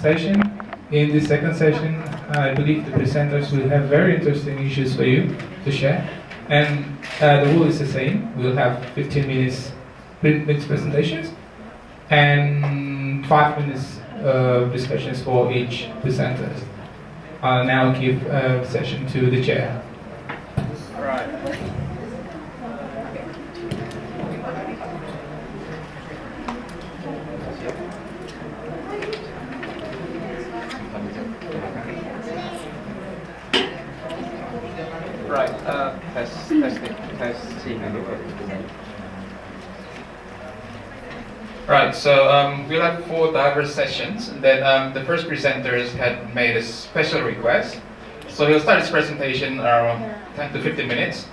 session. In the second session, I believe the presenters will have very interesting issues for you to share. And the rule is the same. We'll have 15 minutes presentations and 5 minutes discussions for each presenter. I'll now give session to the chair. All right. Right, testing. Right, so we'll have 4 diverse sessions, and then the first presenters had made a special request. So he'll start his presentation around 10 to 15 minutes.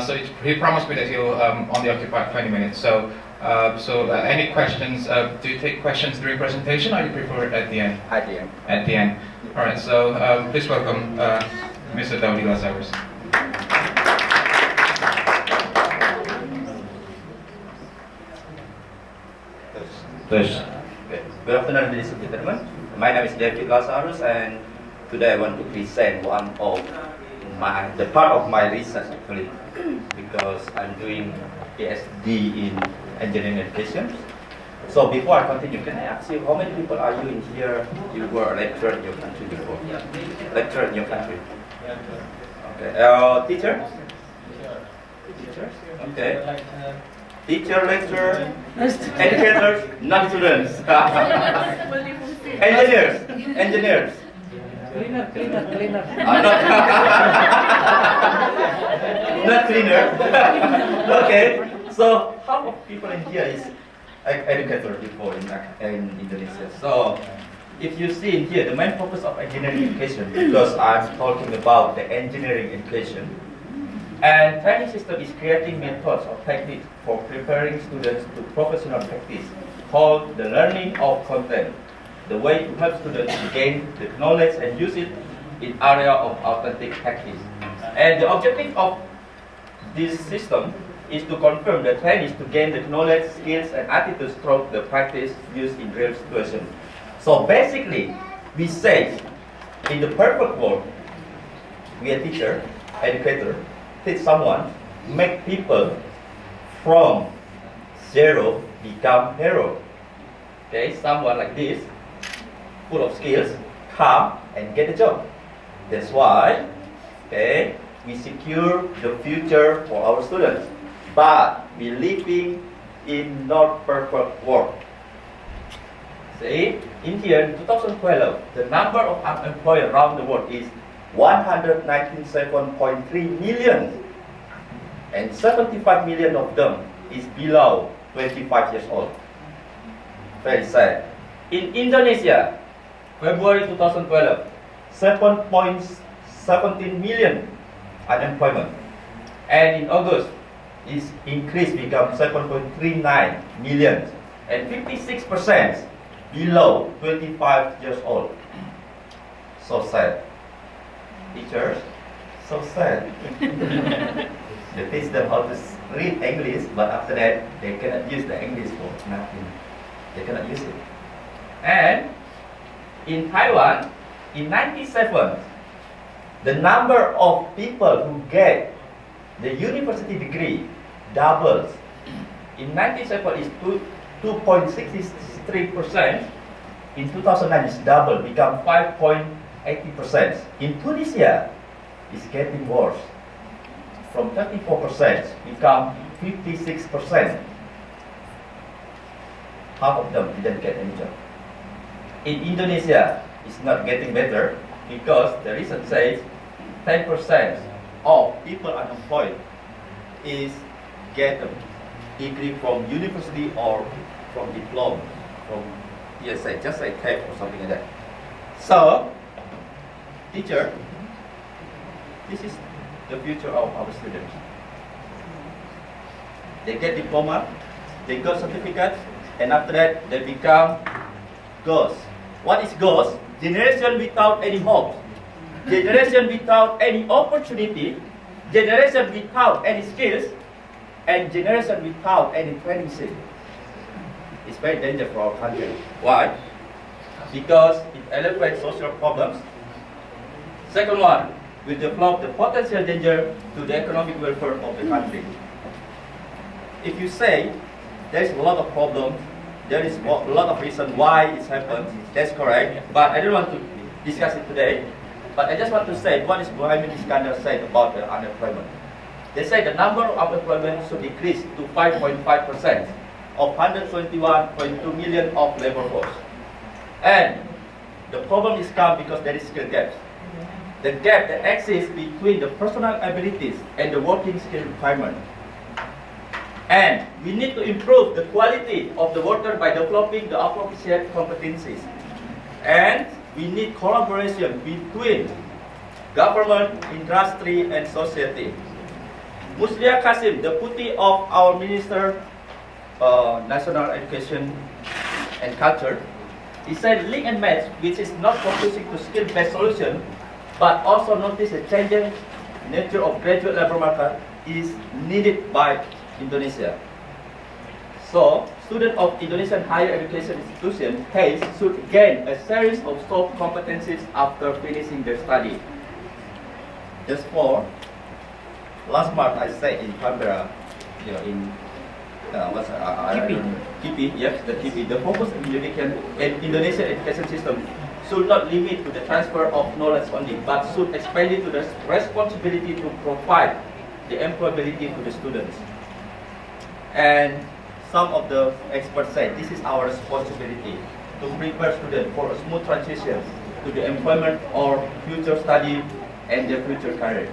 So he promised me that he'll only occupy 20 minutes. So, any questions? Do you take questions during presentation, or you prefer it at the end? At the end. At the end. All right, so please welcome Mr. Daudi Lazarus. Good afternoon, ladies and gentlemen. My name is David Lazarus, and today I want to present one of the part of my research actually, because I'm doing PhD in engineering education. So before I continue, can I ask you how many people are you in here? You were a lecturer in your country before? Lecturer in your country. Okay. Teacher? Teachers? Okay. Teacher, lecturer, educators, not students. Engineers. Cleaner. Not cleaner. Okay. So half of people in here is educator before in Indonesia. So if you see in here, the main focus of engineering education, because I'm talking about the engineering education, and training system is creating methods or techniques for preparing students to professional practice, called the learning of content, the way to help students to gain the knowledge and use it in area of authentic practice. And the objective of this system is to confirm the trainees to gain the knowledge, skills, and attitudes through the practice used in real situations. So basically, we say, in the perfect world, we are teacher, educator, teach someone, make people from zero become hero. Okay, someone like this, full of skills, come and get a job. That's why, okay, we secure the future for our students. But we living in not perfect world. See, in here, in 2012, the number of unemployed around the world is 197.3 million, and 75 million of them is below 25 years old. Very sad. In Indonesia, February 2012, 7.17 million unemployment, and in August, is increased become 7.39 million, and 56% below 25 years old. So sad. Teachers, so sad. They teach them how to read English, but after that, they cannot use the English for nothing. They cannot use it. And in Taiwan, in 97, the number of people who get the university degree doubles. In 97 is 2.63%. In 2009 is double, become 5.80%. In Tunisia, it's getting worse. From 34% become 56%. Half of them didn't get any job. In Indonesia, it's not getting better because the reason says 10% of people unemployed is get a degree from university or from diploma, from PSA, just like TEC or something like that. So, teacher, this is the future of our students. They get diploma, they got certificate, and after that they become ghosts. What is ghost? Generation without any hope, generation without any opportunity, generation without any skills, and generation without any training system. It's very dangerous for our country. Why? because it elevates social problems. Second one, we develop the potential danger to the economic welfare of the country. If you say there's a lot of problems, there is a lot of reason why it's happened, that's correct, but I don't want to discuss it today. But I just want to say what is Muhammad Iskandar said about the unemployment. They say the number of unemployment should decrease to 5.5% of 121.2 million of labor force. And the problem is come because there is skill gaps. The gap that exists between the personal abilities and the working skill requirement. And we need to improve the quality of the worker by developing the appropriate competencies. And we need collaboration between government, industry, and society. Muslia Kasim, deputy of our Minister National Education and Culture, he said link and match, which is not focusing to skill-based solution, but also notice the changing nature of graduate labor market is needed by Indonesia. So, students of Indonesian higher education institution HAIS should gain a series of soft competencies after finishing their study. Just for last month I said in Canberra, in KIPI, yes, the KIPI, the focus of Indonesian education system should not limit to the transfer of knowledge only, but should expand it to the responsibility to provide the employability to the students. And some of the experts say this is our responsibility to prepare students for a smooth transition to the employment or future study and their future career.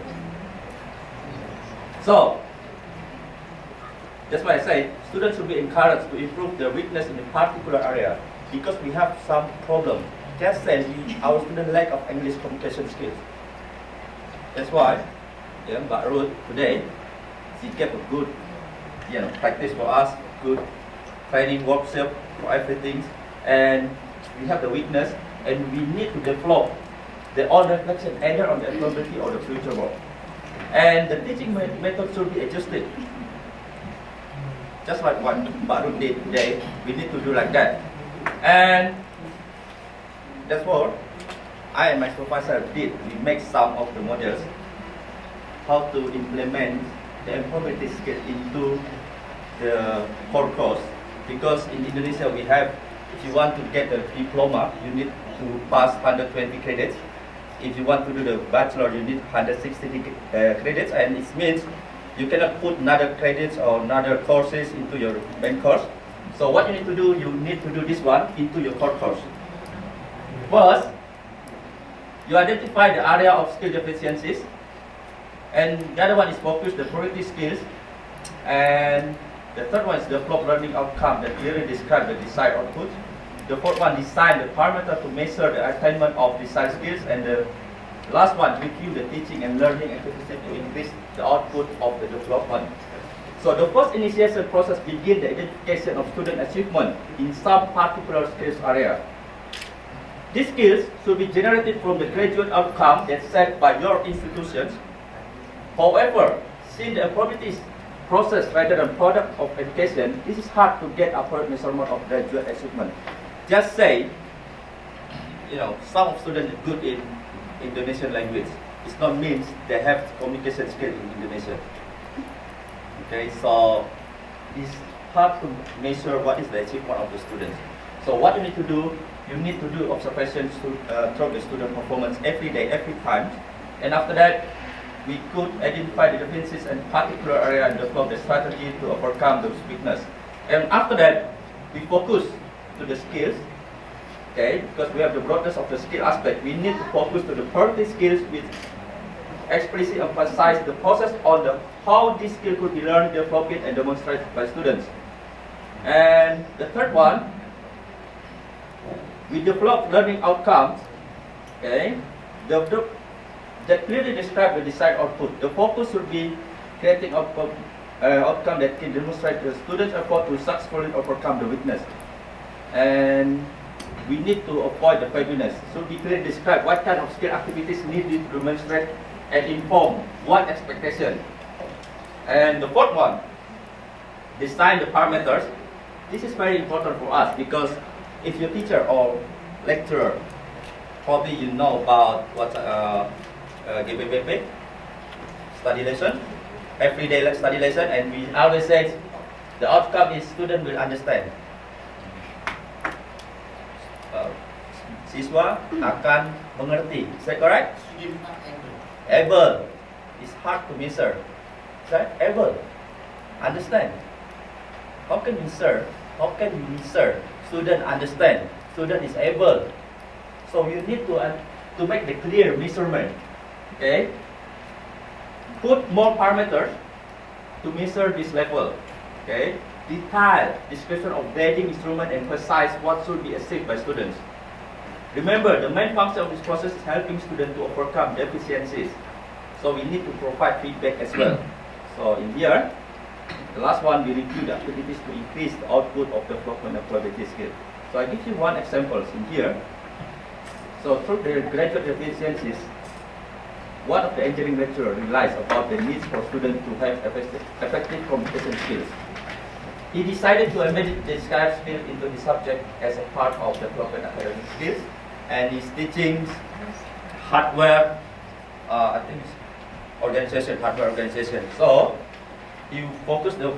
So, that's why I say students should be encouraged to improve their weakness in a particular area because we have some problem. Just say our students lack of English communication skills. That's why, Mbak Ruth today, she gave a good, practice for us, good training workshop for everything, and we have the weakness, and we need to develop the own reflection either on the employability or the future work. And the teaching method should be adjusted. Just like what Mbak Ruth did today, we need to do like that. And that's what I and my supervisor did. We make some of the models how to implement the employability skill into the core course. Because in Indonesia we have, if you want to get a diploma, you need to pass 120 credits. If you want to do the bachelor, you need 160 credits, and it means you cannot put another credits or another courses into your main course. So what you need to do, you need to do this one into your core course. First, you identify the area of skill deficiencies, and the other one is focus the priority skills, and the third one is develop learning outcome that clearly describe the desired output. The fourth one, design the parameter to measure the attainment of desired skills, and the last one, review the teaching and learning activities to increase the output of the development. So the first initiation process begins the identification of student achievement in some particular skills area. These skills should be generated from the graduate outcome that's set by your institutions. However, since the employability process rather than product of education, this is hard to get accurate measurement of graduate achievement. Just say, some students are good in Indonesian language. It not means they have communication skill in Indonesia. Okay, so it's hard to measure what is the achievement of the students. So what you need to do, you need to do observations through the student performance every day, every time. And after that, we could identify the deficiencies in particular area and develop the strategy to overcome those weaknesses. And after that, we focus to the skills, okay, because we have the broadness of the skill aspect. We need to focus to the priority skills which explicitly emphasize the process on the how this skill could be learned, developed, and demonstrated by students. And the third one, we develop learning outcomes, okay, that clearly describe the desired output. The focus should be creating outcome that can demonstrate the student's effort to successfully overcome the weakness. And we need to avoid the vagueness. So we clearly describe what kind of skill activities needed to demonstrate and inform what expectation. And the fourth one, design the parameters. This is very important for us because if your teacher or lecturer. Probably you know about what GBBP, study lesson, everyday study lesson, and we always say the outcome is student will understand. Siswa akan mengerti. Is that correct? Able. It's hard to measure. Is that able? Understand. How can you measure? Student understand. Student is able. So you need to make the clear measurement. Okay. Put more parameters to measure this level. Okay. Detail description of grading instrument, emphasize what should be achieved by students. Remember, the main function of this process is helping students to overcome deficiencies. So we need to provide feedback as well. So in here, the last one, we review the activities to increase the output of the development of employability skill. So I give you one example in here. So through the graduate deficiencies, one of the engineering lecturers realized about the needs for students to have effective communication skills. He decided to embed the desired skill into the subject as a part of the development academic skills, and he's teaching hardware, I think it's hardware organization. So he focused the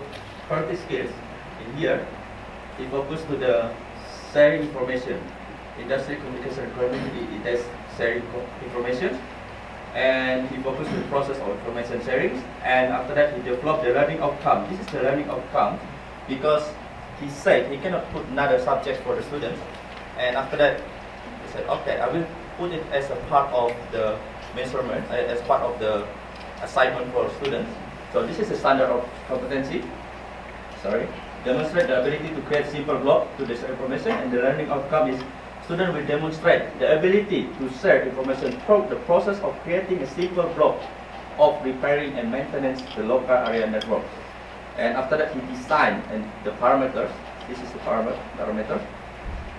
30 skills in here. He focused to the sharing information, industry communication requirement. It has sharing information, and he focused on the process of information sharing. And after that, he developed the learning outcome. This is the learning outcome because he said he cannot put another subject for the students. And after that, he said, okay, I will put it as a part of the measurement, as part of the assignment for students. So this is a standard of competency. Demonstrate the ability to create simple block to share information, and the learning outcome is student will demonstrate the ability to share information through the process of creating a simple block of repairing and maintenance the local area network. And after that, he designed and the parameters. This is the parameter,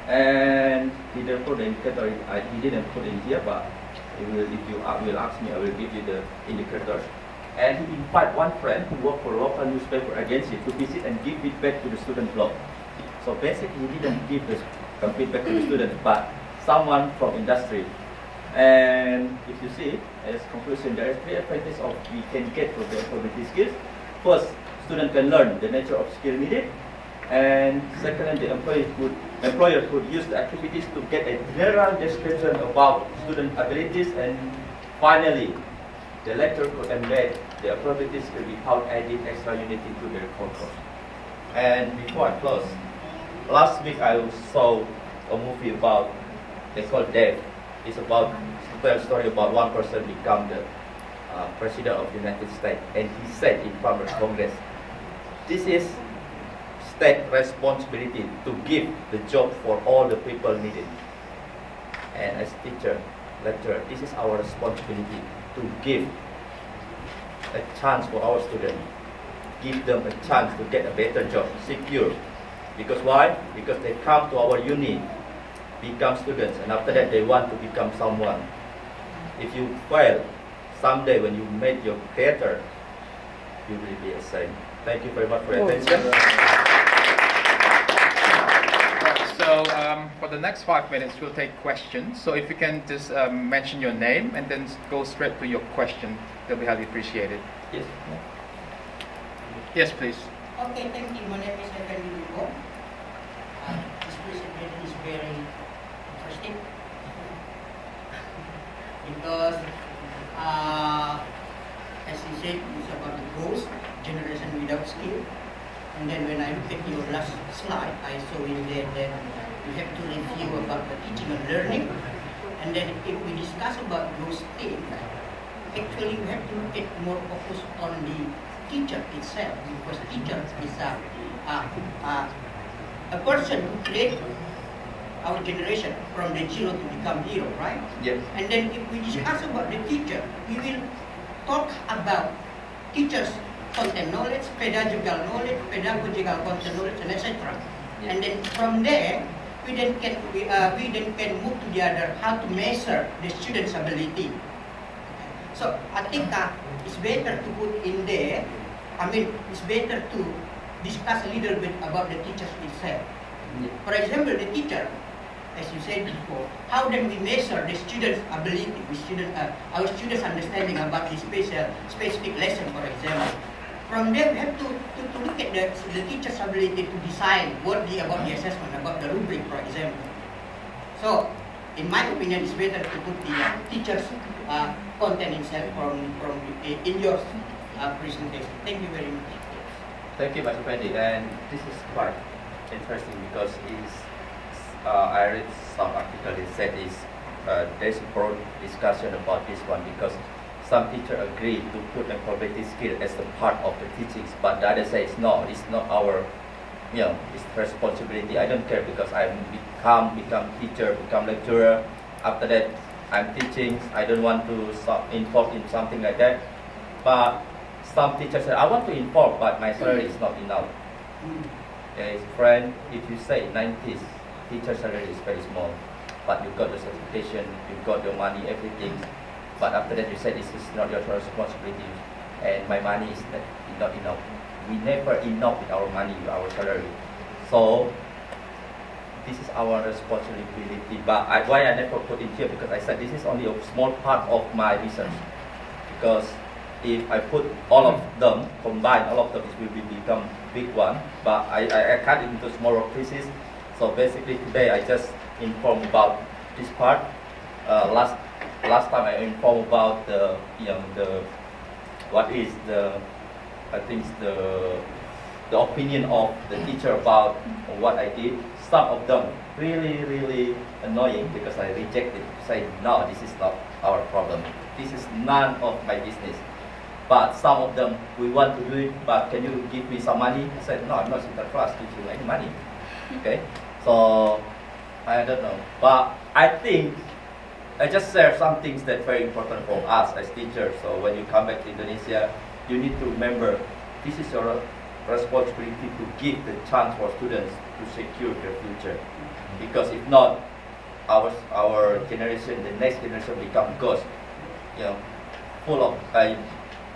and he didn't put the indicator. He didn't put in here, but if you will ask me, I will give you the indicators. And he invited one friend who worked for a local newspaper agency to visit and give feedback to the student blog. So basically, he didn't give the feedback to the students, but someone from industry. And if you see, as conclusion, there are three advantages of we can get from the employability skills. First, student can learn the nature of skill needed, and second, the employer could use the activities to get a general description about student abilities, and finally, the lecturer could embed the employability skill without adding extra unit into their core course. And before I close, last week I saw a movie about, they call Dev. It's about tell a story about one person become the president of the United States, and he said in front of Congress, this is state responsibility to give the job for all the people needed. And as teacher, lecturer, this is our responsibility to give a chance for our students, give them a chance to get a better job, secure. Because why? Because they come to our uni, become students, and after that they want to become someone. If you fail, someday when you make your theater, you will be ashamed. Thank you very much for your attention. So for the next 5 minutes, we'll take questions. So if you can just mention your name and then go straight to your question, that'll be highly appreciated. Yes. Yes, please. Okay, thank you. My name is Effendi Wibo. This presentation is very interesting because, as you said, it's about the ghost generation without skill. And then when I look at your last slide, I saw in there that you have to review about the teaching and learning. And then if we discuss about those things, actually we have to look at more focus on the teacher itself, because teacher is a person who created our generation from the zero to become hero, right? Yes. And then if we discuss about the teacher, we will talk about teachers' content knowledge, pedagogical content knowledge, and etc. Yeah. And then from there, we then can move to the other, how to measure the student's ability. So I think it's better to put in there. It's better to discuss a little bit about the teachers itself. Yeah. For example, the teacher, as you said before, how then we measure the students' ability, our students' understanding about the specific lesson, for example. From there, we have to look at the teacher's ability to decide what about the assessment, about the rubric, for example. So, in my opinion, it's better to put the teacher's content itself in your presentation. Thank you very much. Thank you, Mr. Fendi. And this is quite interesting because I read some article that said there's a broad discussion about this one because some teachers agree to put a probability skill as a part of the teachings, but the other says no, it's not our, it's responsibility. I don't care because I become teacher, become lecturer. After that, I'm teaching. I don't want to involve in something like that. But some teachers say, I want to involve, but my salary is not enough. Okay, friend, if you say 90s, teacher salary is very small, but you got the certification, you got your money, everything. But after that, you say this is not your responsibility, and my money is not enough. We never enough with our money, with our salary. So this is our responsibility. But why I never put in here because I said this is only a small part of my research. Because if I put all of them, combine all of them, it will become big one. But I cut it into smaller pieces. So basically today I just inform about this part. Last time I informed about the opinion of the teacher about what I did. Some of them really annoying because I rejected, say no, this is not our problem. This is none of my business. But some of them, we want to do it, but can you give me some money? I said, no, I'm not in the class to give you any money. Okay, so I don't know, but I think I just share some things that very important for us as teachers. So when you come back to Indonesia, you need to remember this is your responsibility to give the chance for students to secure their future. Because if not, our generation, the next generation become ghost, full of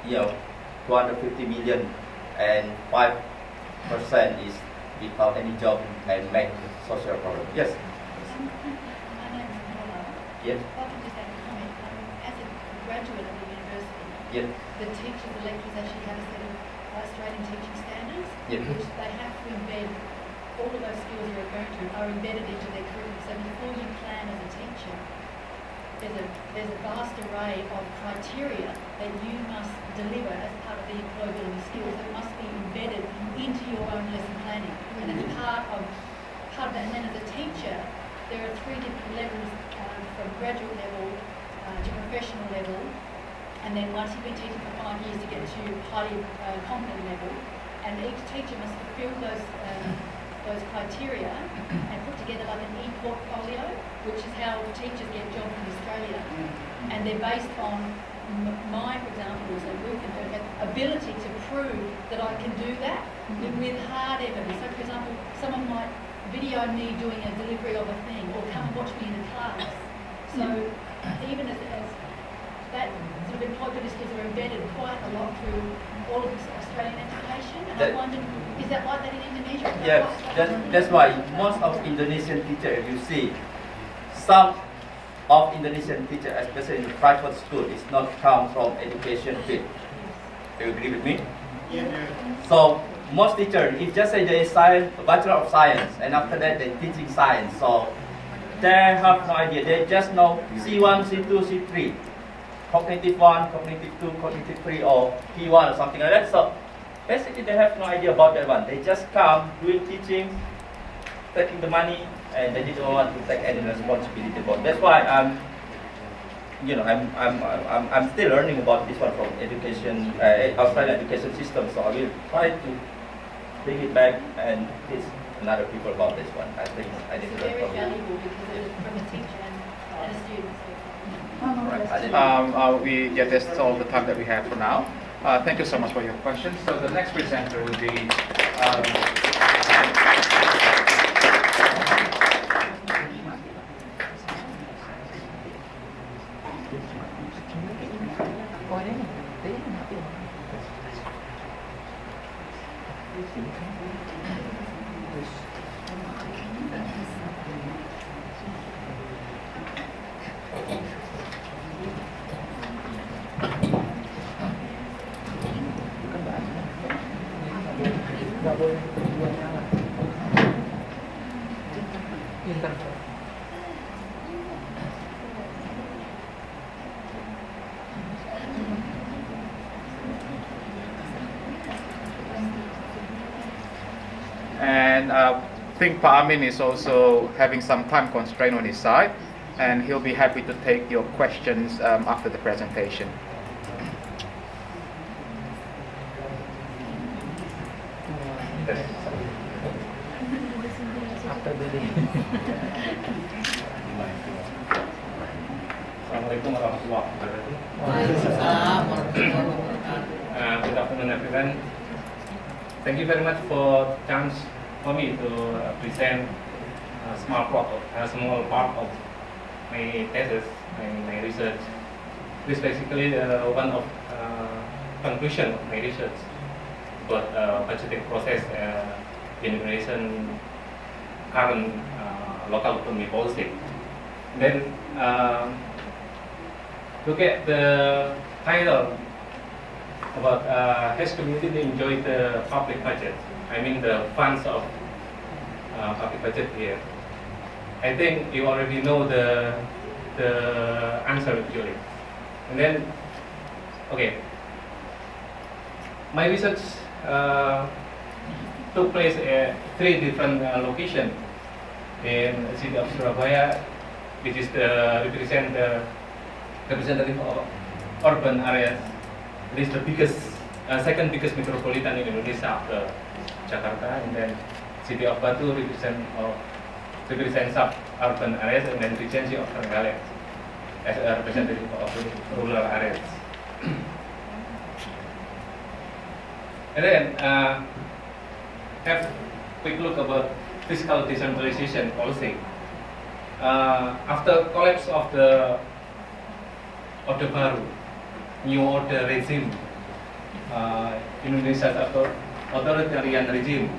250 million and 5% is without any job and make social problem. Yes. Yes. If I can just add a comment, as a graduate of the university, Yes. the teachers, the lecturers actually have a set of Australian teaching standards, Yes. which they have to embed. All of those skills you're referring to are embedded into their curriculum. So before you plan as a teacher, there's a vast array of criteria that you must deliver as part of the employability skills that must be embedded into your own lesson planning. And it's part of that. And then as a teacher, there are 3 different levels from graduate level to professional level, and then once you've been teaching for 5 years to get to highly competent level, and each teacher must fulfill those criteria and put together like an e-portfolio, which is how teachers get jobs in Australia, and they're based on my, for example, so Ruth and her ability to prove that I can do that with hard evidence. So for example, someone might video me doing a delivery of a thing, or come and watch me in a class. So even as that sort of employability skills are embedded quite a lot through all of this Australian education, and I wondered, is that like that in Indonesia? Yes, that's why most of Indonesian teachers, if you see, some of Indonesian teachers, especially in the private school, is not come from education field. Do you agree with me? Yeah. So most teachers, if just say they science, Bachelor of Science, and after that they teaching science, so they have no idea. They just know C1, C2, C3, cognitive 1, cognitive 2, cognitive 3, or P1 or something like that. So basically they have no idea about that one. They just come doing teaching, taking the money, and they didn't want to take any responsibility about it. That's why I'm still learning about this one from education, Australian education system. So I will try to bring it back and teach another people about this one. I think I did It's learn very from you. valuable because it is from a teacher and a student. Right. I did. That's all the time that we have for now. Thank you so much for your questions. So the next presenter will be. Interval. And I think Pak Amin is also having some time constraint on his side, and he'll be happy to take your questions after the presentation. After the day. Assalamualaikum warahmatullahi wabarakatuh. Waalaikumsalam warahmatullahi wabarakatuh. Good afternoon, everyone. Thank you very much for chance for me to present a small part of my thesis, my research. This is basically one of conclusion of my research about budgeting process in Indonesian current local autonomy policy. Then look at the title about has community enjoy the public budget. I mean the funds of public budget here. I think you already know the answer actually. And then, okay, my research took place at 3 different locations in the city of Surabaya, which is the representative of urban areas. It is the biggest, second biggest metropolitan in Indonesia after Jakarta, and then city of Batu represents sub-urban areas, and then Regency of Trenggalek as a representative of rural areas. And then have a quick look about fiscal decentralization policy. After collapse of the Orde Baru, New Order regime, Indonesia's authoritarian regime,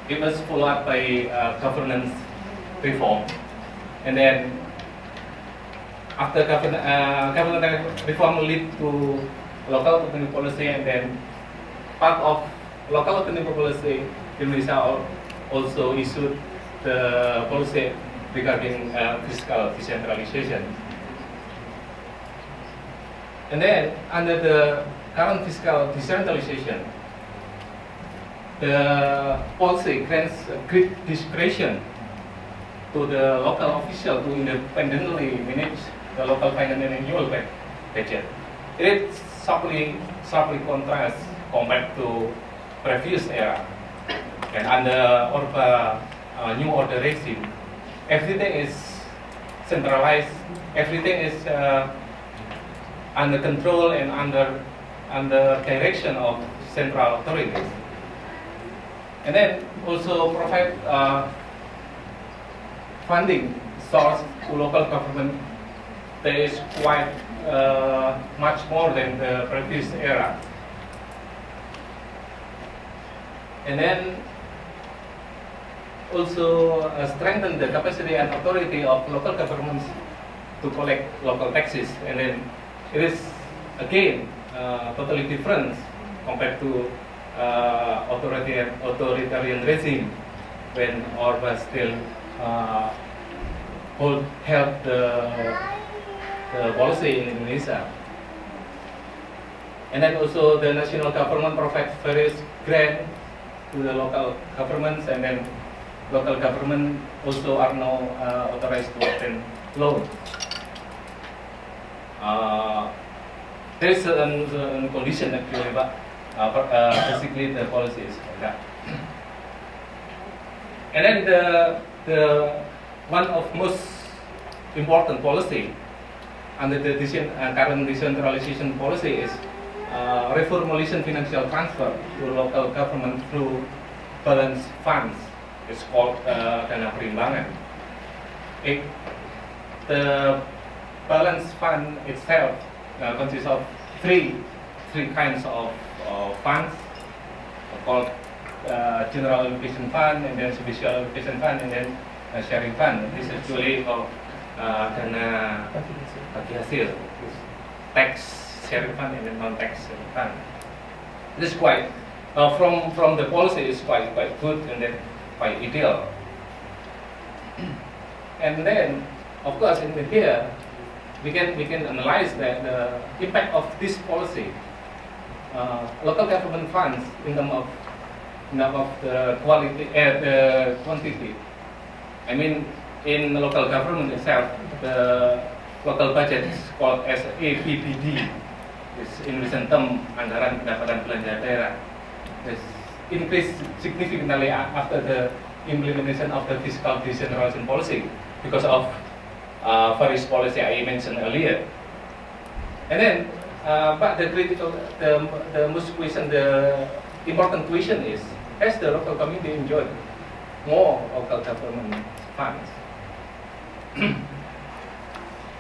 it was followed by governance reform, and then after governance reform lead to local autonomy policy, and then part of local autonomy policy, Indonesia also issued the policy regarding fiscal decentralization. And then under the current fiscal decentralization, the policy grants great discretion to the local official to independently manage the local finance and annual budget. It sharply contrasts compared to previous era. And under New Order regime, everything is centralized, everything is under control and under direction of central authorities. And then also provide funding source to local government that is quite much more than the previous era. And then also strengthen the capacity and authority of local governments to collect local taxes. And then it is again totally different compared to authoritarian regime when Orba still held the policy in Indonesia. And then also the national government provides various grants to the local governments, and then local government also are now authorized to obtain loans. There is a condition actually, but basically the policy is like that. And then the one of most important policy under the current decentralization policy is reformulation financial transfer to local government through balance funds. It's called dana perimbangan. The balance fund itself consists of three kinds of funds called general allocation fund, and then special allocation fund, and then sharing fund. This is actually called dana bagi hasil, tax sharing fund and then non-tax sharing fund. This is quite from the policy is quite good and then quite ideal. And then, of course, in here, we can analyze the impact of this policy. Local government funds in terms of the quality and the quantity. I mean, in local government itself, the local budget is called as APBD. Is Indonesian term anggaran pendapatan belanja daerah. Is increased significantly after the implementation of the fiscal decentralization policy because of various policy I mentioned earlier. And then, but the important question is, has the local community enjoyed more local government funds?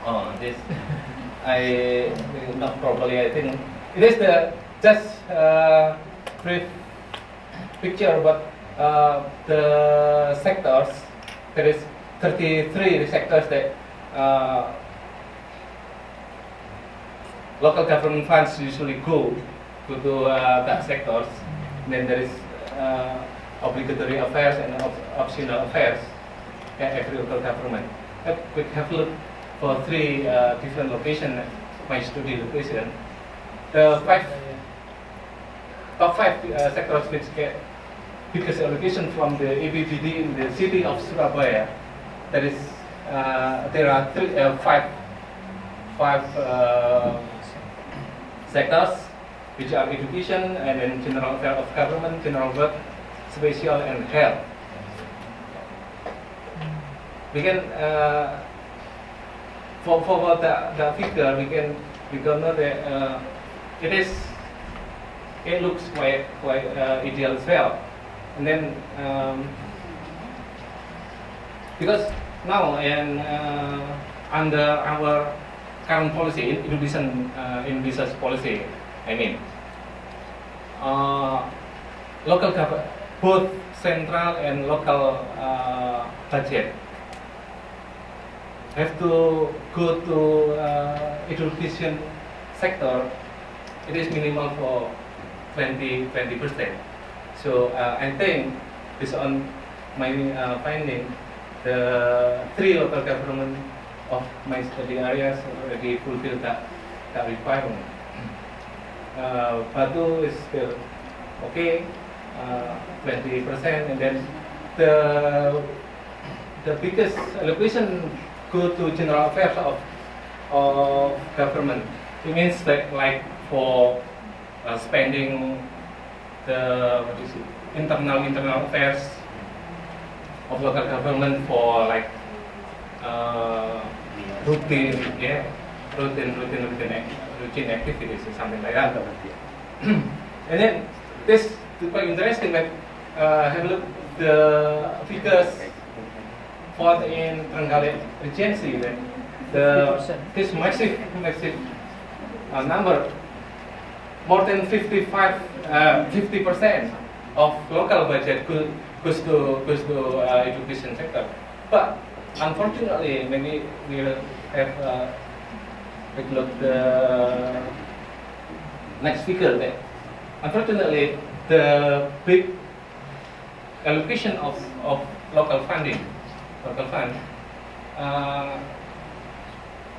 Oh, this I not properly. I think it is the just brief picture about the sectors. There is 33 sectors that local government funds usually go to that sectors. And then there is obligatory affairs and optional affairs at every local government. We have looked for 3 different locations, my study location. The top 5 sectors which get biggest allocation from the APBD in the city of Surabaya. That is, there are 5 sectors, which are education, and then general affairs of government, general work, spatial, and health. We can, for the figure, we can know that it looks quite ideal as well. And then, because now and under our current policy, Indonesia's policy, I mean, local government, both central and local budget have to go to education sector. It is minimal for 20%. So I think, based on my finding, the 3 local government of my study areas already fulfill that requirement. Batu is still okay, 20%, and then the biggest allocation go to general affairs of government. It means that, like for spending the internal affairs of local government for like routine activities or something like that. And then this is quite interesting that have a look the figures for in Trenggalek Regency, that this massive number, more than 50% of local budget goes to education sector. But unfortunately, maybe we will have take a look the next figure there. Unfortunately, the big allocation of local fund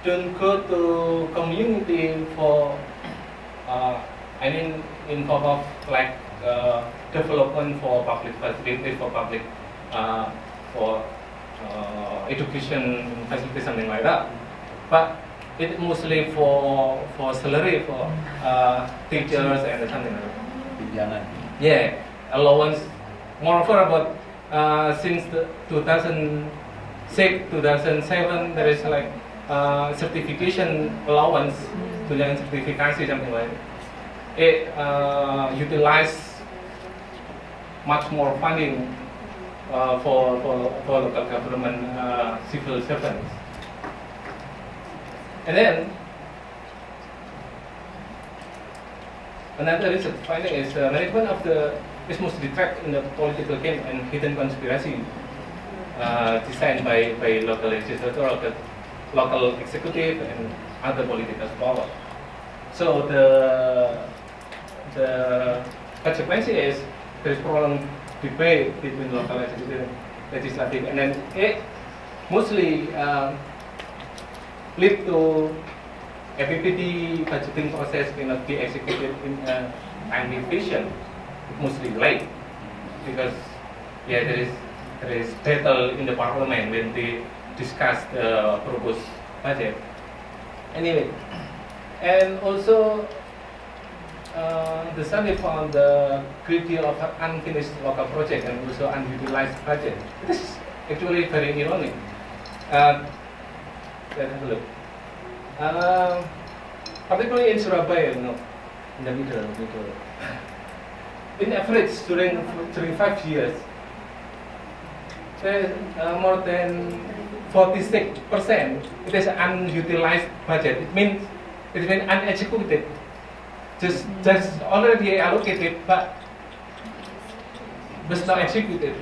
don't go to community for in form of like development for public facilities, for public for education facilities, something like that. But it mostly for salary for teachers and something like that. Yeah, allowance. Moreover, about since 2006, 2007, there is like certification allowance, tunjangan sertifikasi, something like that. It utilize much more funding for local government civil servants. And then another recent finding is management of is mostly trapped in the political game and hidden conspiracy designed by local legislature, local executive, and other political power. So the consequence is there is prolonged debate between local legislative, and then it mostly lead to APBD budgeting process cannot be executed in a timely fashion, mostly late, because yeah, there is battle in the parliament when they discuss the proposed budget. Anyway, and also the study found the great deal of unfinished local project and also unutilized budget. This is actually very ironic. Let's have a look. Particularly in Surabaya, you know, in the middle. In average, during 5 years, there more than 46% it is unutilized budget. It means unexecuted. Just already allocated, but not executed.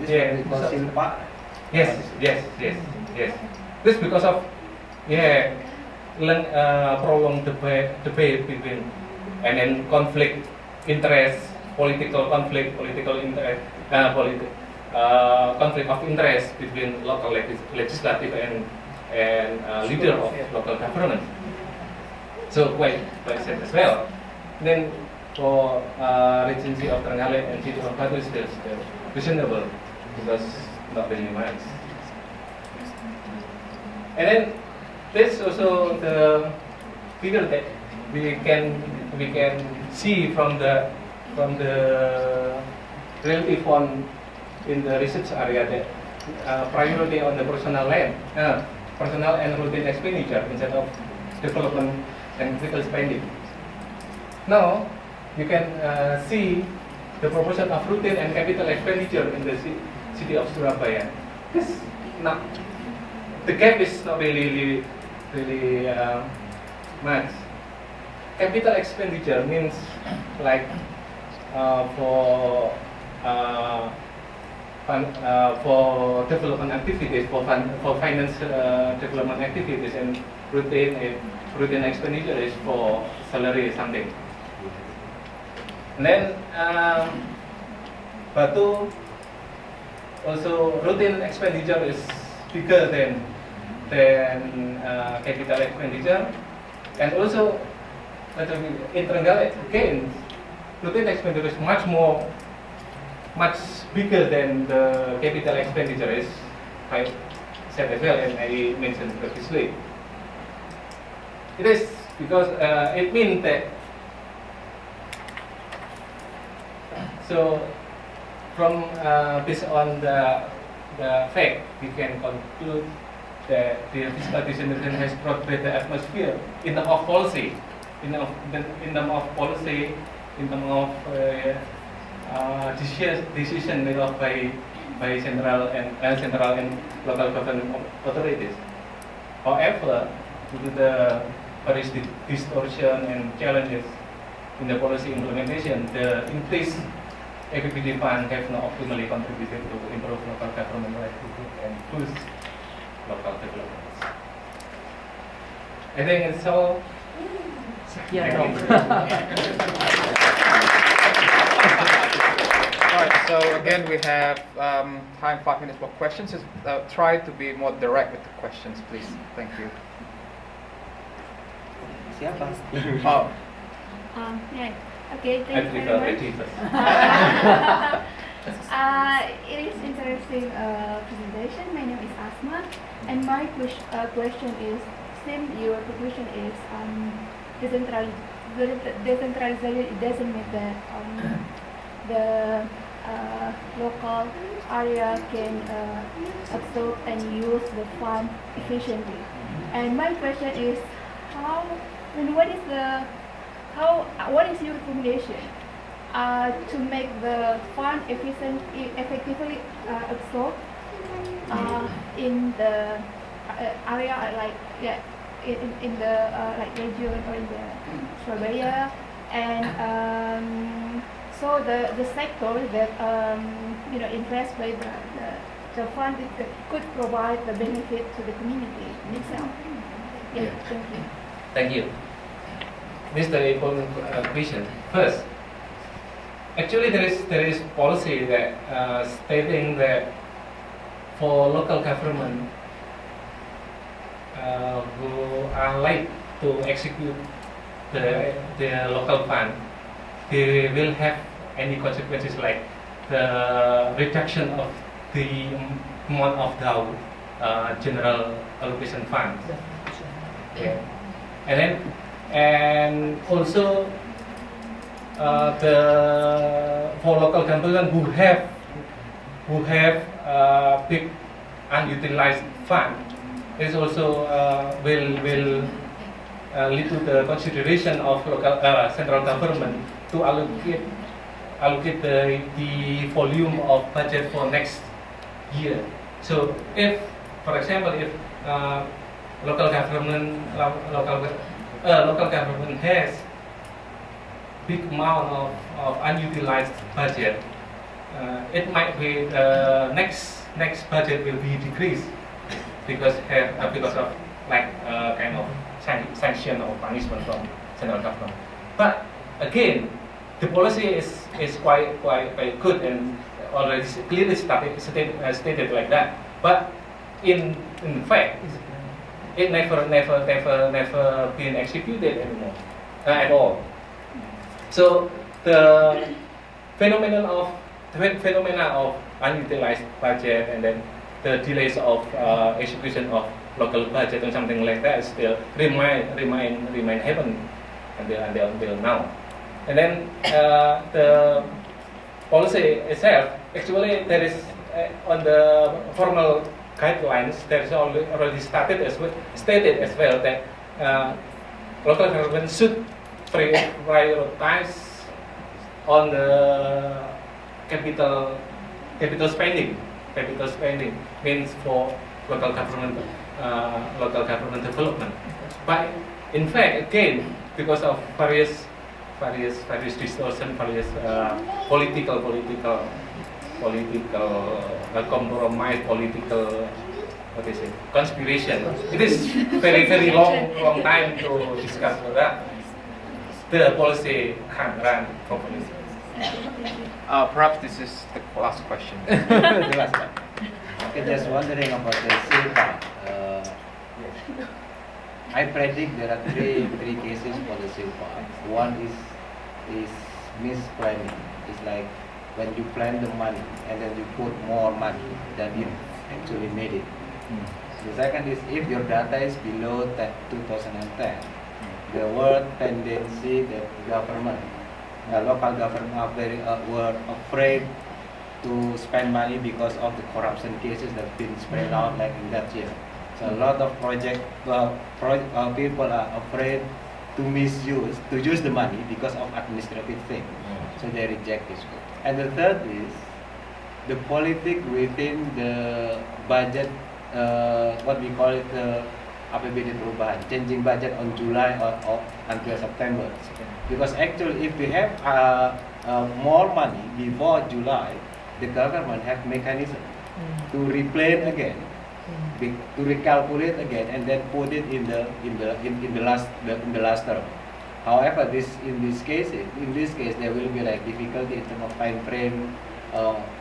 Yeah. Yes. This because of prolonged debate between and then conflict interest, political interest, conflict of interest between local legislative and leader of local government. So quite sad as well. Then for Regency of Trenggalek and City of Batu is still questionable because not very much. And then there's also the figure that we can see from the relative fund in the research area that priority on the personal and routine expenditure instead of development and critical spending. Now you can see the proportion of routine and capital expenditure in the city of Surabaya. The gap is not really much. Capital expenditure means like for development activities, for finance development activities, and routine expenditure is for salary something. And then Batu also routine expenditure is bigger than capital expenditure, and also in Trenggalek again routine expenditure is much bigger than the capital expenditure, is I said as well and I mentioned previously. It is because it means that so from based on the fact we can conclude that the fiscal decision has brought better atmosphere in terms of policy, in terms of decision made of by central and local government authorities. However, due to the various distortion and challenges in the policy implementation, the increased APBD fund have not optimally contributed to improve local government livelihood and boost local development. I think it's all. Sekian dong. Alright, so again we have time 5 minutes for questions. Just, try to be more direct with the questions, please. Thank you. Siapa? Oh, Yeah. Okay, I thank you prefer very Betty much. first. It is interesting presentation. My name is Asma, and my question is, since your proposition is decentralization, it doesn't mean that the local area can absorb and use the fund efficiently. And my question is, what is your recommendation to make the fund effectively absorbed in the area in the region or in the Surabaya, and so the sector that interest by the fund could provide the benefit to the community itself. Yeah, thank you. Thank you. This is the important question. First, actually there is policy that stating that for local government who are late to execute the local fund, they will have any consequences like the reduction of the amount of the general allocation fund. Yeah. And also for local government who have big unutilized fund, is also will lead to the consideration of local central government to allocate the volume of budget for next year. So if, for example, if local government has big amount of unutilized budget, it might be the next budget will be decreased because of like kind of sanction or punishment from central government. But again, the policy is quite good and already clearly stated like that. But in fact, it never been executed anymore at all. So the phenomena of unutilized budget and then the delays of execution of local budget and something like that still remain happen until now. And then the policy itself, actually there is on the formal guidelines there is already stated as well that local government should prioritize on the capital spending. Capital spending means for local government development. But in fact, again, because of various distortion, various political compromise, political conspiration. It is very long time to discuss that. The policy can't run properly. Perhaps this is the last question. The last one. Okay, just wondering about the Silpa. I predict there are three cases for the Silpa. One is misplanning. It's like when you plan the money and then you put more money than you actually made it. The second is if your data is below 2010, the world tendency that government, local government are were afraid to spend money because of the corruption cases that have been spread out like in that year. So a lot of people are afraid to use the money because of administrative things. So they reject this. And the third is the politics within the budget, what we call it, APBD perubahan, changing budget on July or until September. Because actually, if we have more money before July, the government have mechanism to replan again, to recalculate again, and then put it in the last term. However, in this case there will be like difficulty in terms of time frame,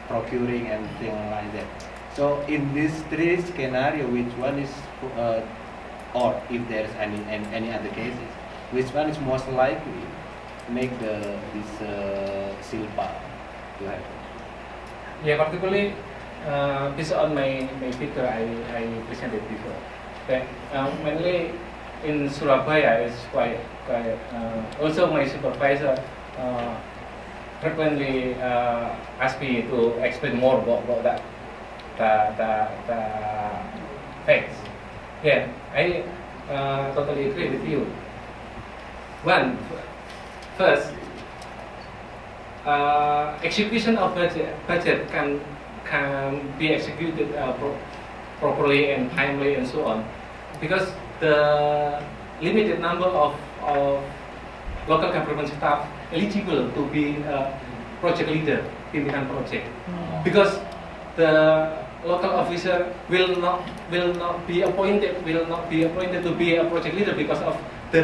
procuring and things like that. So in these three scenario, which one is, or if there is any other cases, which one is most likely to make this Silpa to happen? Yeah, particularly based on my figure I presented before, that mainly in Surabaya is quite also my supervisor frequently asked me to explain more about that the facts. Yeah, I totally agree with you. First, execution of budget can be executed properly and timely and so on, because the limited number of local government staff eligible to be project leader, pimpinan project, because the local officer will not be appointed to be a project leader because of the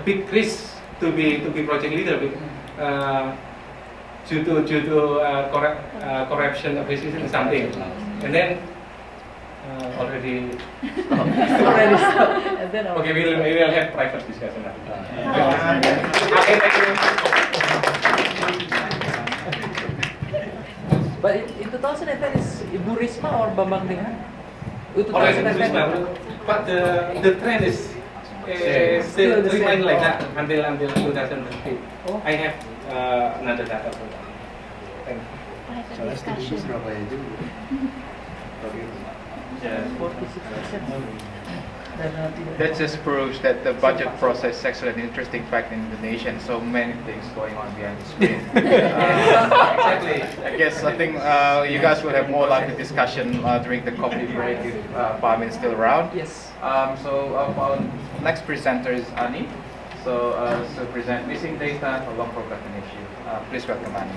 big risk to be project leader due to corruption, acquisition, something. And then Already. Already stopped. And then Okay, we will have private discussion after that. Okay, thank you. But in 2010 is Ibu Risma or Bambang Deha? Already but the trend is still the same. remain like that until 2015. Oh. I have another data for that. Thank you. I have a Soalnya setuju discussion. Surabaya juga. Yes. 46%. Dan tidak. That just proves that the budget process is actually an interesting fact in Indonesia, and so many things going on behind the screen. Exactly. I think you guys will have more lively discussion during the coffee break if Pam is still around. Yes. Our next presenter is Ani. So present missing data, a long forgotten issue. Please welcome Ani.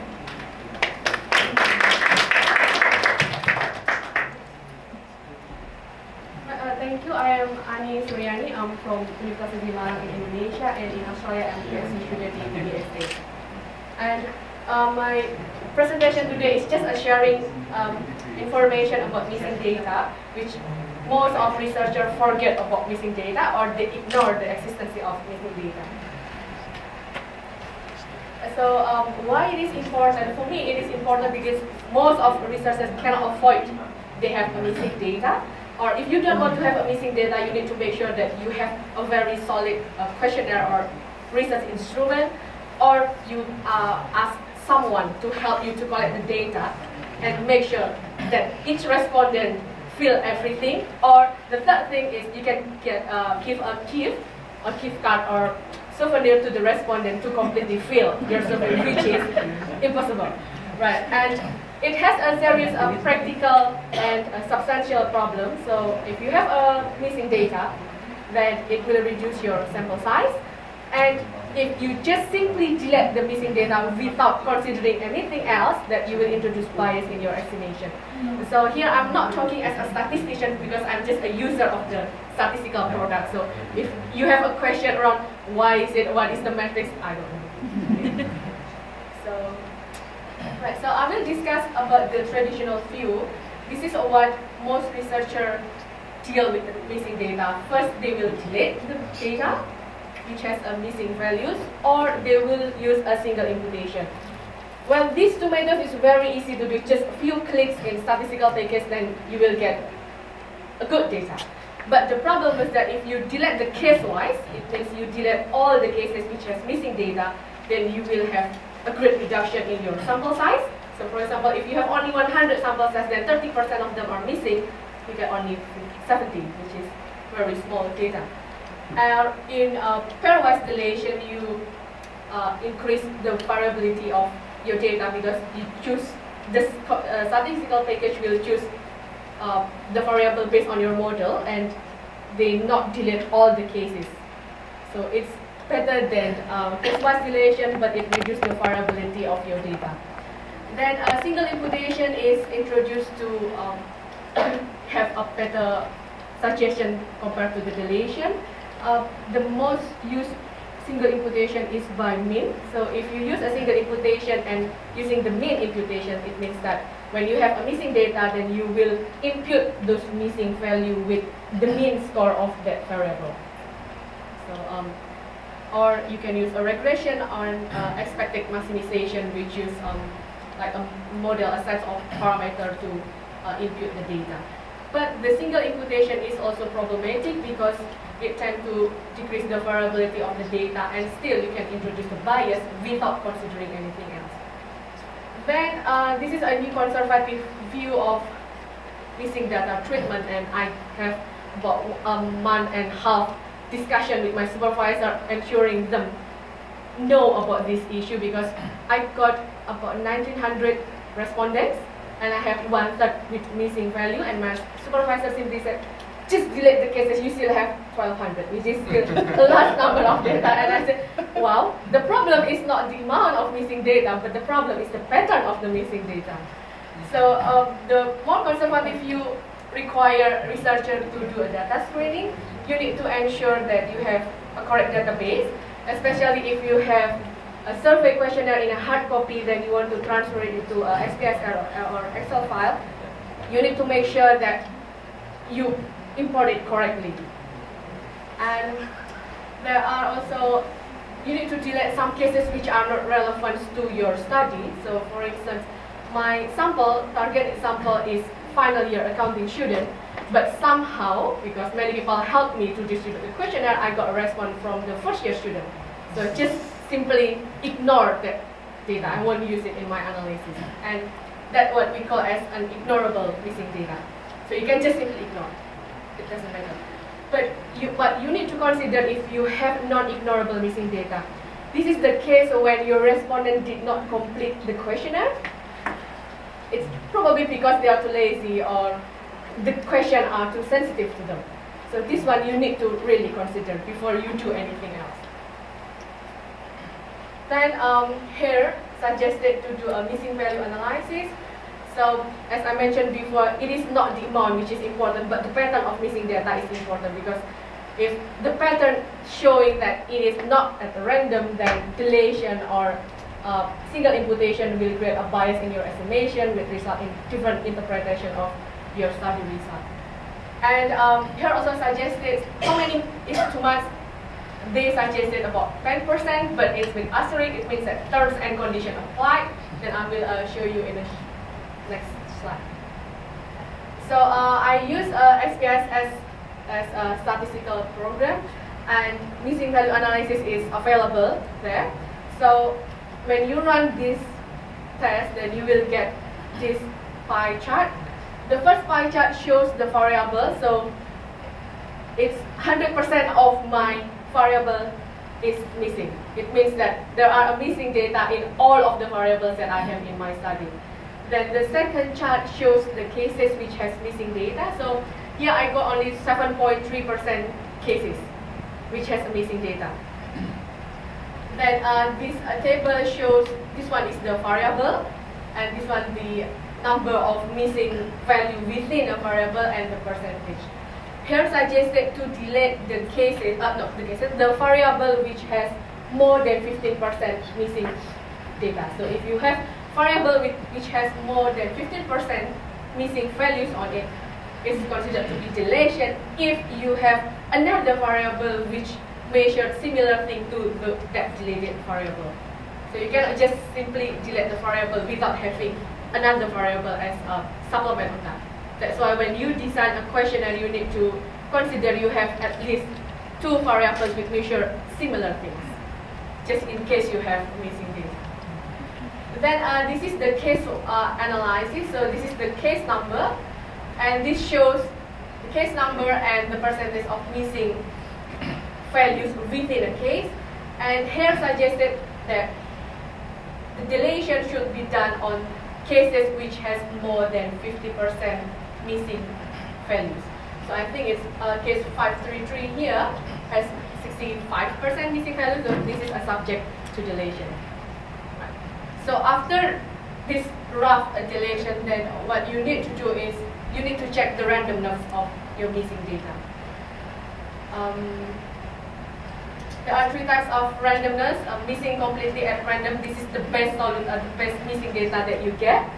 Thank you. I am Ani Suryani. I'm from University Malang in Indonesia, and in Australia I'm PhD student in UBSA. And my presentation today is just a sharing information about missing data, which most of researchers forget about missing data or they ignore the existence of missing data. So why it is important? For me, it is important because most of researchers cannot avoid they have missing data. Or if you don't want to have a missing data, you need to make sure that you have a very solid questionnaire or research instrument, or you ask someone to help you to collect the data and make sure that each respondent fill everything. Or the third thing is you can give a gift card or souvenir to the respondent to completely fill your survey, which is impossible, right? And it has a series of practical and substantial problems. So if you have a missing data, then it will reduce your sample size. And if you just simply delete the missing data without considering anything else, that you will introduce bias in your estimation. So here I'm not talking as a statistician because I'm just a user of the statistical product. So if you have a question around why is it, what is the metrics, I don't know. Right, so I will discuss about the traditional view. This is what most researchers deal with the missing data. First, they will delete the data, which has a missing values, or they will use a single imputation. Well, these two methods is very easy to do. Just a few clicks in statistical package, then you will get a good data. But the problem is that if you delete the case-wise, it means you delete all the cases which has missing data, then you will have a great reduction in your sample size. So for example, if you have only 100 sample size, then 30% of them are missing, you get only 70, which is very small data. In pairwise dilation, you increase the variability of your data because you choose the statistical package will choose the variable based on your model, and they not delete all the cases. So it's better than case-wise dilation, but it reduces the variability of your data. Then a single imputation is introduced to have a better suggestion compared to the dilation. The most used single imputation is by mean. So if you use a single imputation and using the mean imputation, it means that when you have a missing data, then you will impute those missing value with the mean score of that variable. So or you can use a regression on expected maximization, which is like a model, a set of parameters to impute the data. But the single imputation is also problematic because it tends to decrease the variability of the data, and still you can introduce the bias without considering anything else. Then this is a new conservative view of missing data treatment, and I have about a month and a half discussion with my supervisor, ensuring them know about this issue because I got about 1900 respondents and I have 1/3 with missing value, and my supervisor simply said, just delete the cases, you still have 1200, which is still a large number of data. And I said, wow, the problem is not the amount of missing data, but the problem is the pattern of the missing data. So the more conservative view require researchers to do a data screening. You need to ensure that you have a correct database, especially if you have a survey questionnaire in a hard copy, then you want to transfer it into a SPSS or Excel file. You need to make sure that you import it correctly. And there are also, you need to delete some cases which are not relevant to your study. So for instance, my target sample is final year accounting student, but somehow, because many people helped me to distribute the questionnaire, I got a response from the first year student. So just simply ignore that data. I won't use it in my analysis. And that's what we call as an ignorable missing data. So you can just simply ignore. It doesn't matter. But you need to consider if you have non-ignorable missing data. This is the case when your respondent did not complete the questionnaire. It's probably because they are too lazy or the questions are too sensitive to them. So this one you need to really consider before you do anything else. Then here suggested to do a missing value analysis. So as I mentioned before, it is not the amount which is important, but the pattern of missing data is important, because if the pattern showing that it is not at random, then deletion or single imputation will create a bias in your estimation, which result in different interpretation of your study result. And here also suggested how many is too much. They suggested about 10%, but it's with asterisk. It means that terms and conditions apply. Then I will show you in the next slide. So I use XPS as a statistical program, and missing value analysis is available there. So when you run this test, then you will get this pie chart. The first pie chart shows the variable, so it's 100% of my variable is missing. It means that there are missing data in all of the variables that I have in my study. Then the second chart shows the cases which has missing data. So here I got only 7.3% cases which has missing data. Then this table shows, this one is the variable, and this one the number of missing value within a variable and the percentage. Here suggested to delete the cases, the variable which has more than 15% missing data. So if you have variable which has more than 15% missing values on it, it's considered to be deletion. If you have another variable which measures similar thing to that deleted variable. So you cannot just simply delete the variable without having another variable as a supplement on that. That's why when you design a questionnaire, you need to consider you have at least 2 variables which measure similar things, just in case you have missing data. Then this is the case analysis. So this is the case number, and this shows the case number and the percentage of missing values within a case. And here suggested that the deletion should be done on cases which has more than 50% missing values. So I think it's case 533 here has 65% missing values, so this is a subject to deletion. So after this rough deletion, then what you need to do is you need to check the randomness of your missing data. There are 3 types of randomness. Missing completely at random, this is the best missing data that you get.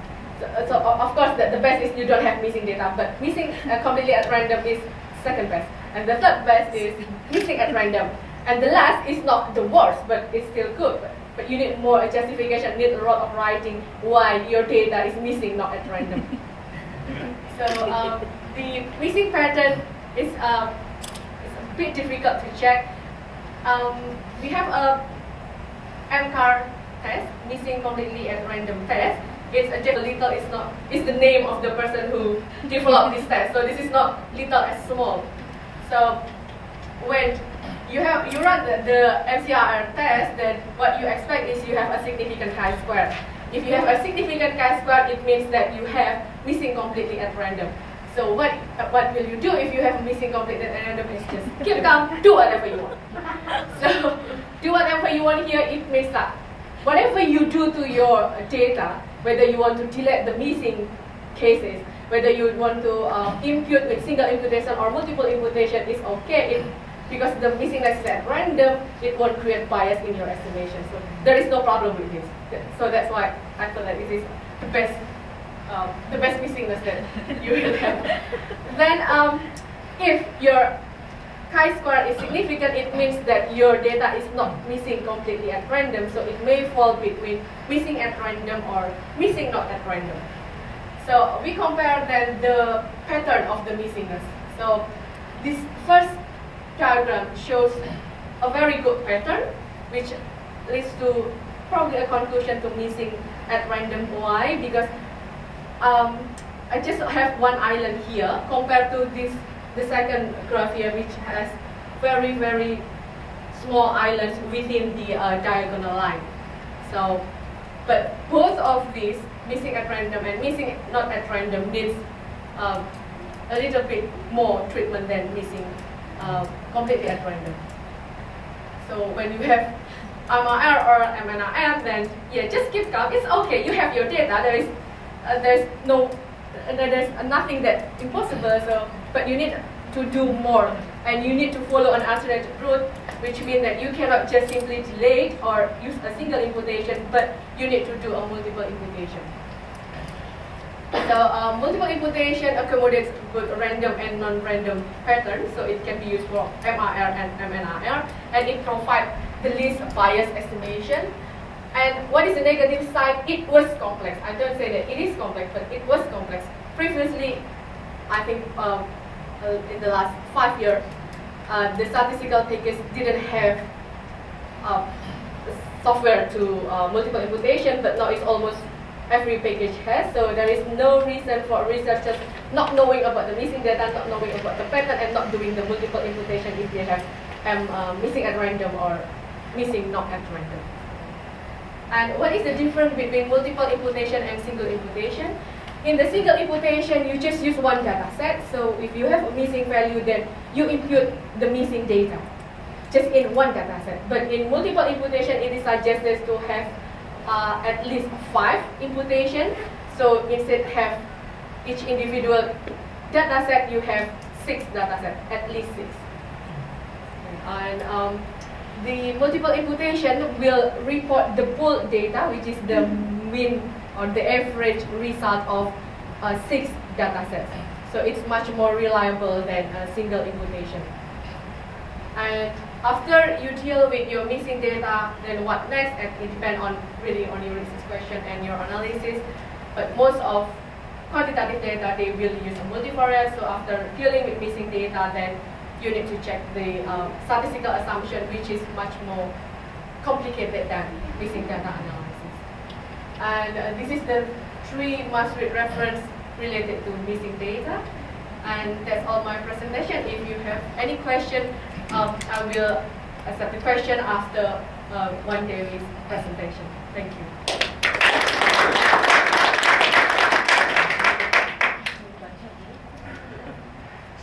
So of course the best is you don't have missing data, but missing completely at random is second best. And the third best is missing at random. And the last is not the worst, but it's still good. But you need more justification, need a lot of writing why your data is missing, not at random. So the missing pattern is a bit difficult to check. We have a MCAR test, missing completely at random test. It's just little, it's the name of the person who developed this test. So this is not little as small. So when you run the MCR test, then what you expect is you have a significant chi-square. If you have a significant chi-square, it means that you have missing completely at random. So what will you do if you have missing completely at random? Is just keep calm, do whatever you want. So do whatever you want here, it means that whatever you do to your data, whether you want to delete the missing cases, whether you want to impute with single imputation or multiple imputation, is okay. Because the missingness is at random, it won't create bias in your estimation. So there is no problem with this. So that's why I feel like this is the best missingness that you will have. Then if your chi-square is significant, it means that your data is not missing completely at random, so it may fall between missing at random or missing not at random. So we compare then the pattern of the missingness. So this first diagram shows a very good pattern, which leads to probably a conclusion to missing at random. Why? Because I just have one island here compared to the second graph here, which has very small islands within the diagonal line. So, but both of these, missing at random and missing not at random, needs a little bit more treatment than missing completely at random. So when you have MRR or MNRR, then yeah, just keep calm. It's okay. You have your data. There's nothing that impossible. So, but you need to do more, and you need to follow an alternative route, which means that you cannot just simply delete or use a single imputation, but you need to do a multiple imputation. So multiple imputation accommodates both random and non-random patterns, so it can be used for MRR and MNRR, and it provides the least bias estimation. And what is the negative side? It was complex. I don't say that it is complex, but it was complex. Previously, I think in the last 5 years, the statistical package didn't have software to multiple imputation, but now it's almost every package has. So there is no reason for researchers not knowing about the missing data, not knowing about the pattern, and not doing the multiple imputation if they have missing at random or missing not at random. And what is the difference between multiple imputation and single imputation? In the single imputation, you just use one data set. So if you have a missing value, then you impute the missing data just in one data set. But in multiple imputation, it is suggested to have at least 5 imputation. So instead have each individual data set, you have 6 data sets, at least 6. And the multiple imputation will report the pool data, which is the mean or the average result of 6 data sets. So it's much more reliable than a single imputation. And after you deal with your missing data, then what next? And it depends on really on your research question and your analysis. But most of quantitative data, they will use a multivariate. So after dealing with missing data, then you need to check the statistical assumption, which is much more complicated than missing data analysis. And this is the 3 must-read reference related to missing data. And that's all my presentation. If you have any question, I will accept the question after one day's presentation. Thank you.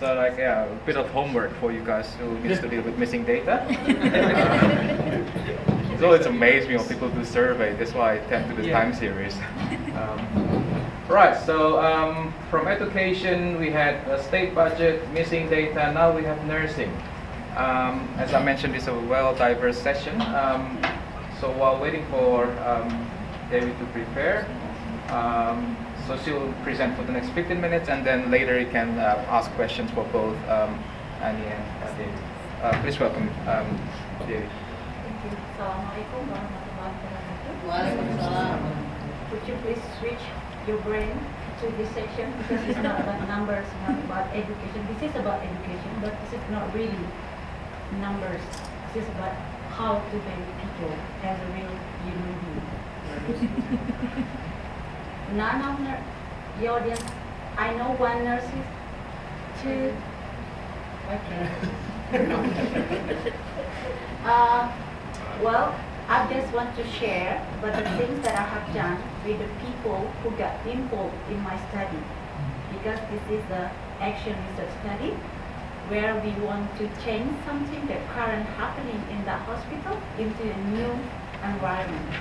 So like a bit of homework for you guys who needs to deal with missing data. It's always amazed me when people do survey. That's why I tend to do time series. Right. So from education we had a state budget, missing data. Now we have nursing. As I mentioned, it's a well-diverse session. So while waiting for David to prepare. So she will present for the next 15 minutes, and then later you can ask questions for both Annie and David. Please welcome David. Thank you. Assalamualaikum warahmatullahi wabarakatuh. Waalaikumsalam. Could you please switch your brain to this section, because it's not about numbers, not about education. This is about education, but this is not really numbers. This is about how to value people as a real human being. None of the audience, I know one nurse is 2. Okay. Well, I just want to share about the things that I have done with the people who got involved in my study. Because this is the action research study where we want to change something that current happening in the hospital into a new environment.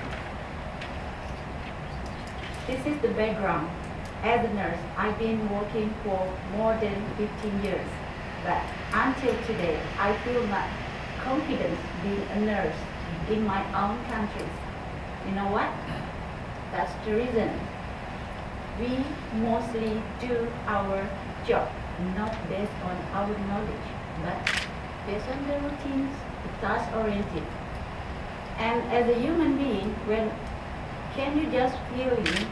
This is the background. As a nurse, I've been working for more than 15 years. But until today, I feel not confident being a nurse in my own countries. You know what? That's the reason. we mostly do our job not based on our knowledge, but based on the routines, task oriented. And as a human being, can you just feel in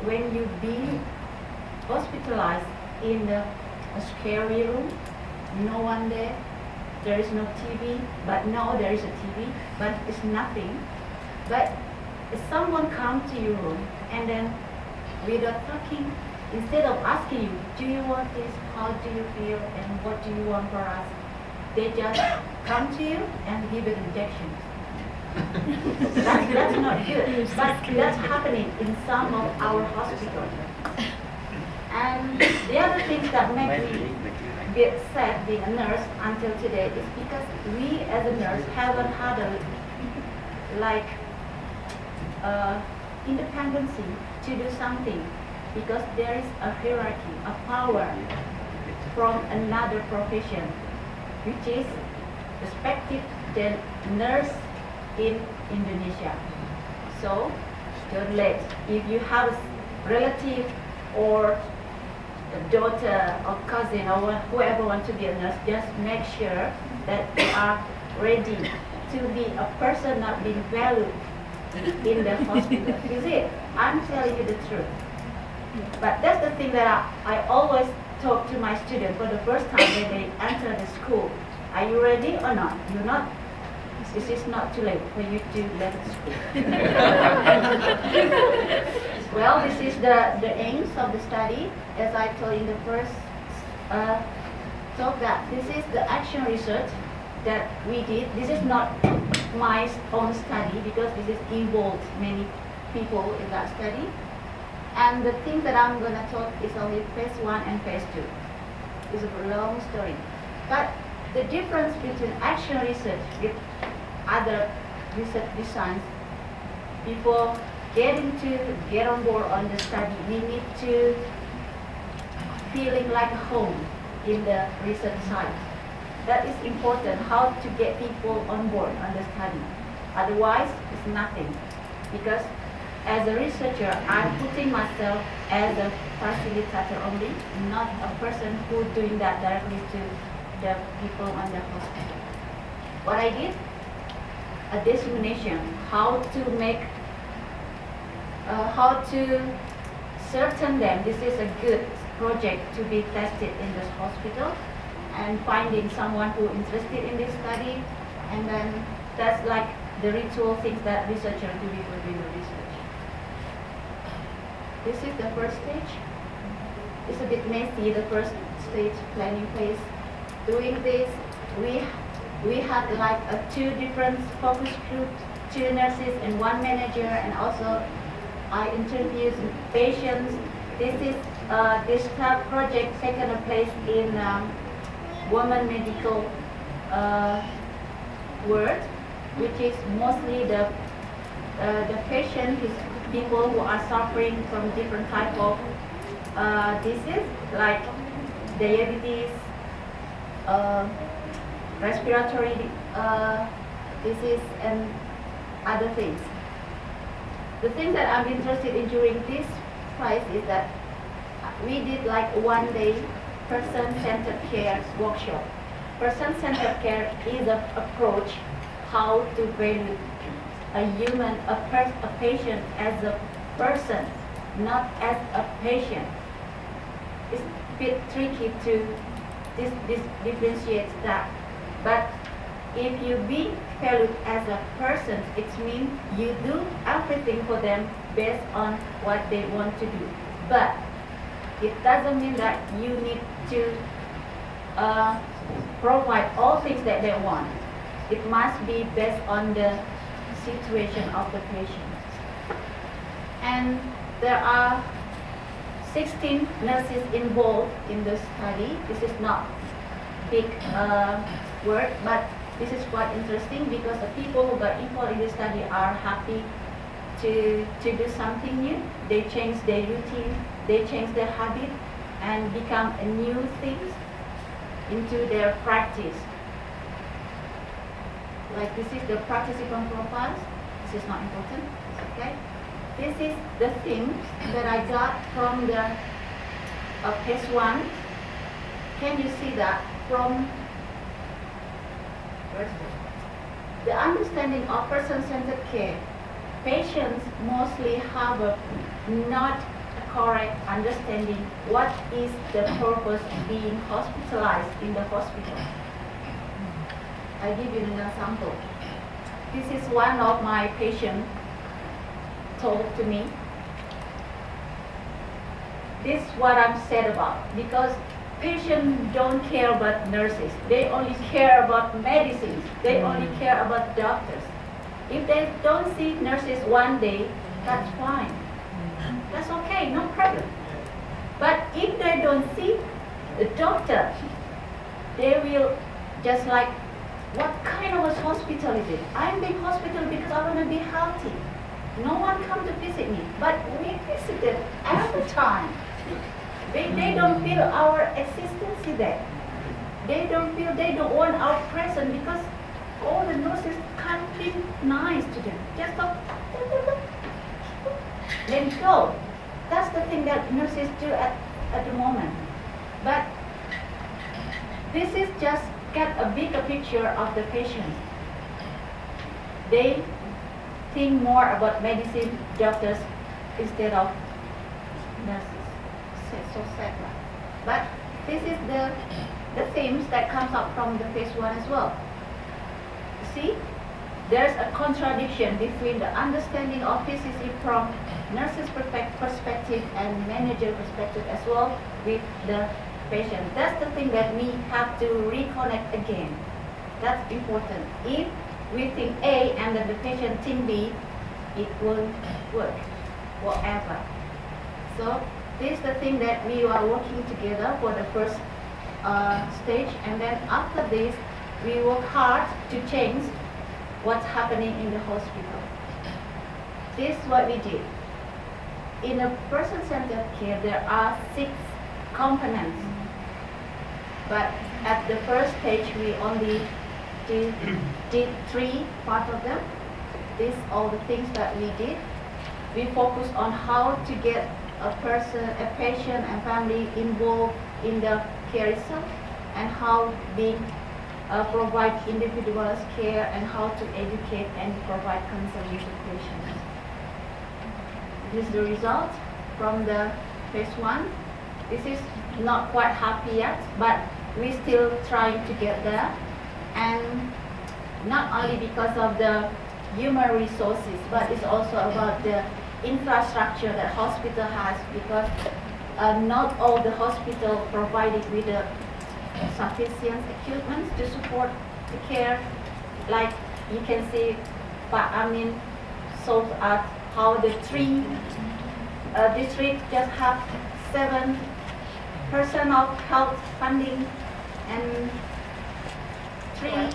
when you be hospitalized in a scary room, no one there is no TV, but now there is a TV, but it's nothing. But if someone comes to your room and then without talking, instead of asking you, do you want this, how do you feel, and what do you want for us, they just come to you and give an injection. That's not good, but that's happening in some of our hospitals. And the other things that make me get sad being a nurse until today is because we as a nurse haven't had independency to do something, because there is a hierarchy, a power from another profession, which is respected than nurse in Indonesia. So don't let, if you have a relative or a daughter or cousin or whoever wants to be a nurse, just make sure that you are ready to be a person not being valued in the hospital. You see, I'm telling you the truth. But that's the thing that I always talk to my students for the first time when they enter the school. Are you ready or not? You're not. This is not too late for you to leave the school. Well, this is the aims of the study. As I told in the first talk, that this is the action research that we did. This is not my own study, because this is involved many people in that study. And the thing that I'm going to talk is only phase 1 and phase 2. It's a long story. But the difference between action research with other research designs, before getting to get on board on the study, we need to feeling like home in the research site. That is important, how to get people on board on the study. Otherwise, it's nothing. Because as a researcher, I'm putting myself as a facilitator only, not a person who's doing that directly to the people on the hospital. What I did, a dissemination, how to make, how to certain them this is a good project to be tested in this hospital, and finding someone who is interested in this study, and then that's like the ritual things that researchers do before doing the research. This is the first stage. It's a bit messy, the first stage planning phase. Doing this, we had like two different focus groups, 2 nurses and 1 manager, and also I interviewed patients. This project taken place in women medical ward, which is mostly the patient is people who are suffering from different type of disease, like diabetes, respiratory disease, and other things. The thing that I'm interested in during this phase is that we did like 1 day person-centered care workshop. Person-centered care is an approach how to value a human, a patient as a person, not as a patient. It's a bit tricky to differentiate that. But if you be valued as a person, it means you do everything for them based on what they want to do. But it doesn't mean that you need to provide all things that they want. It must be based on the situation of the patient. And there are 16 nurses involved in the study. This is not big work, but this is quite interesting because the people who got involved in the study are happy to do something new. They change their routine, they change their habit, and become a new things into their practice. Like this is the participant profiles. This is not important, it's okay. this is the things that I got from the phase 1. Can you see that? From the understanding of person-centered care, patients mostly have a not correct understanding what is the purpose of being hospitalized in the hospital. I give you an example. This is one of my patients told to me. This is what I'm sad about, because patients don't care about nurses. They only care about medicines. They only care about doctors. If they don't see nurses one day, that's fine. That's okay, no problem. But if they don't see the doctor, they will just like, what kind of a hospital is it? I'm in hospital because I want to be healthy. No one come to visit me, but we visited every time. They don't feel our existence there. They don't want our presence because all the nurses can't be nice to them. Just go, then go. That's the thing that nurses do at the moment. But this is just get a bigger picture of the patient. They think more about medicine, doctors, instead of nurses. So sad. But this is the themes that comes up from the phase 1 as well. See, there's a contradiction between the understanding of PCC from nurse's perspective and manager perspective as well with the patient. That's the thing that we have to reconnect again. That's important. If we think A and then the patient think B, it won't work, whatever. So this is the thing that we are working together for the first stage, and then after this, we work hard to change what's happening in the hospital. This is what we did. In a person-centered care, there are 6 components. But at the first stage, we only did 3 part of them. These all the things that we did. We focus on how to get a patient and family involved in the care itself, and how we provide individualized care, and how to educate and provide counseling to patients. This is the result from the phase 1. This is not quite happy yet, but we're still trying to get there. And not only because of the human resources, but it's also about the infrastructure that hospital has, because not all the hospital provided with the sufficient equipment to support the care. Like you can see, Pak Amin showed us how the 3 districts just have 7% of health funding, and 3%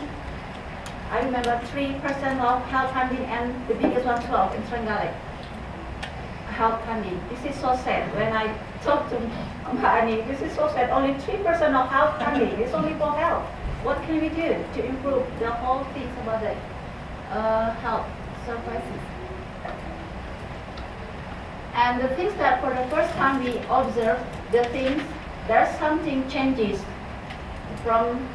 of health funding, and the biggest one 12 in Trenggalek. Health funding. This is so sad. When I talk to Mbak Ani, this is so sad. Only 3% of health funding is only for health. What can we do to improve the whole things about the health services? And the things that for the first time we observe, the things, there's something changes from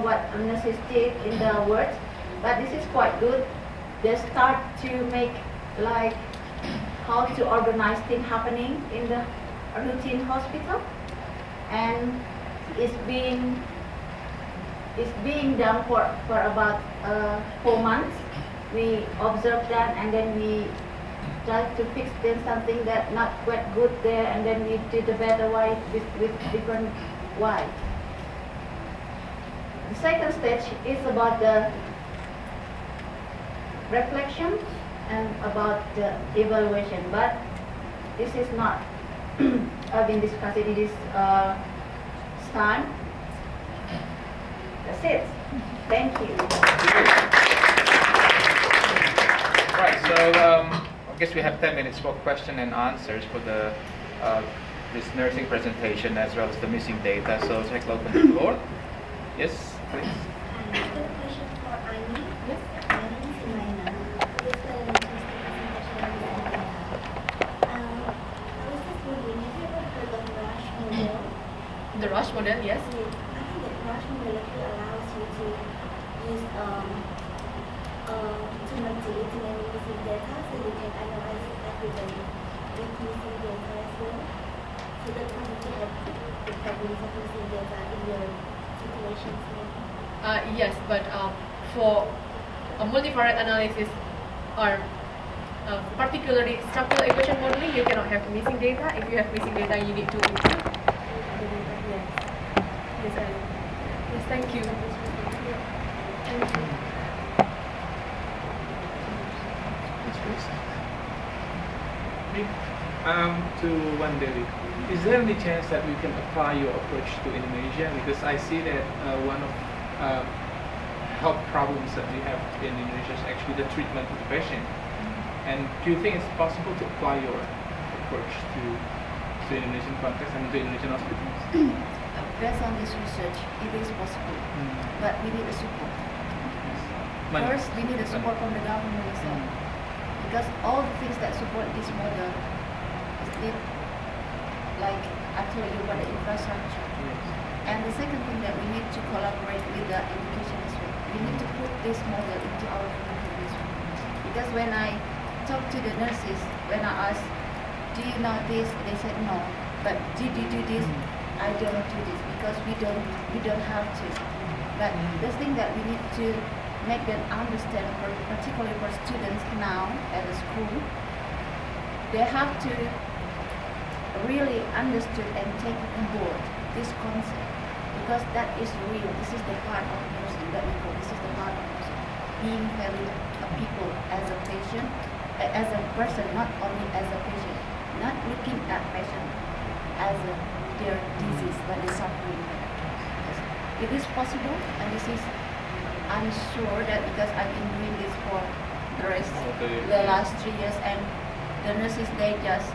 what nurses did in the words, but this is quite good. They start to make like how to organize things happening in the routine hospital, and it's being done for about 4 months. We observe that, and then we try to fix then something that not quite good there, and then we do the better way with different way. The second stage is about the reflection and about the evaluation, but this is not I've been discussing in this time. That's it. Thank you. Right, so I guess we have 10 minutes for question and answers for the this nursing presentation as well as the missing data. So I'd open the floor. Yes, please. Question for Ani. Yes. My name is Imaina. This is the Rush model, yes. I think that Rush model actually allows you to use to manipulate using data, so you can analyze everything with using data as well. So that's how you have the problems of using data in your situations. Yes, but for a multivariate analysis or particularly structural equation modeling, you cannot have missing data. If you have missing data, you need to include the data. Yes. Yes, yes, thank you. Thank you. To One Delhi, is there any chance that we can apply your approach to Indonesia? Because I see that one of health problems that we have in Indonesia is actually the treatment of the patient. And do you think it's possible to apply your approach to Indonesian context and to Indonesian hospitals? Based on this research, it is possible, but we need a support. Money. First, we need a support from the government itself, because all the things that support this model is need, like I told you about the infrastructure. And the second thing that we need to collaborate with the education as well. We need to put this model into our curriculum as well. Because when I talk to the nurses, when I ask, do you know this? They said no. But did you do this? I don't do this because we don't have to. But the thing that we need to make them understand, particularly for students now at the school, they have to really understand and take on board this concept, because that is real. This is the part of nursing that we call. This is the part of nursing, being valued a people as a patient, as a person, not only as a patient, not looking at patient as their disease that is suffering. It is possible, and this is, I'm sure that because I've been doing this for the last 3 years, and the nurses, they just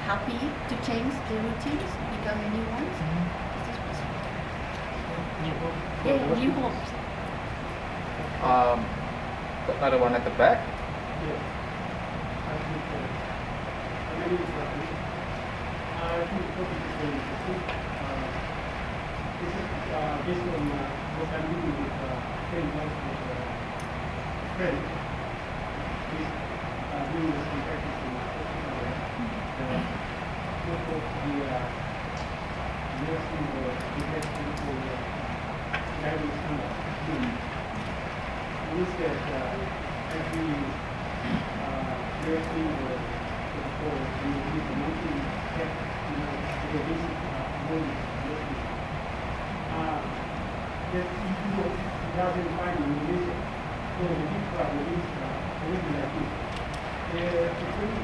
happy to change the routines, become new ones. This is possible. Yeah, new hopes. Another one at the back. Yes. I think my name is Rafi. I think the topic is very interesting. This is based on what I'm doing with friend of friend. He's doing this in practice in most of the nursing or investing for guidance standards. Means that every nursing or you need a monthly check, the basic knowledge. That if you doesn't find in Indonesia, so the big problem is already like this. It's very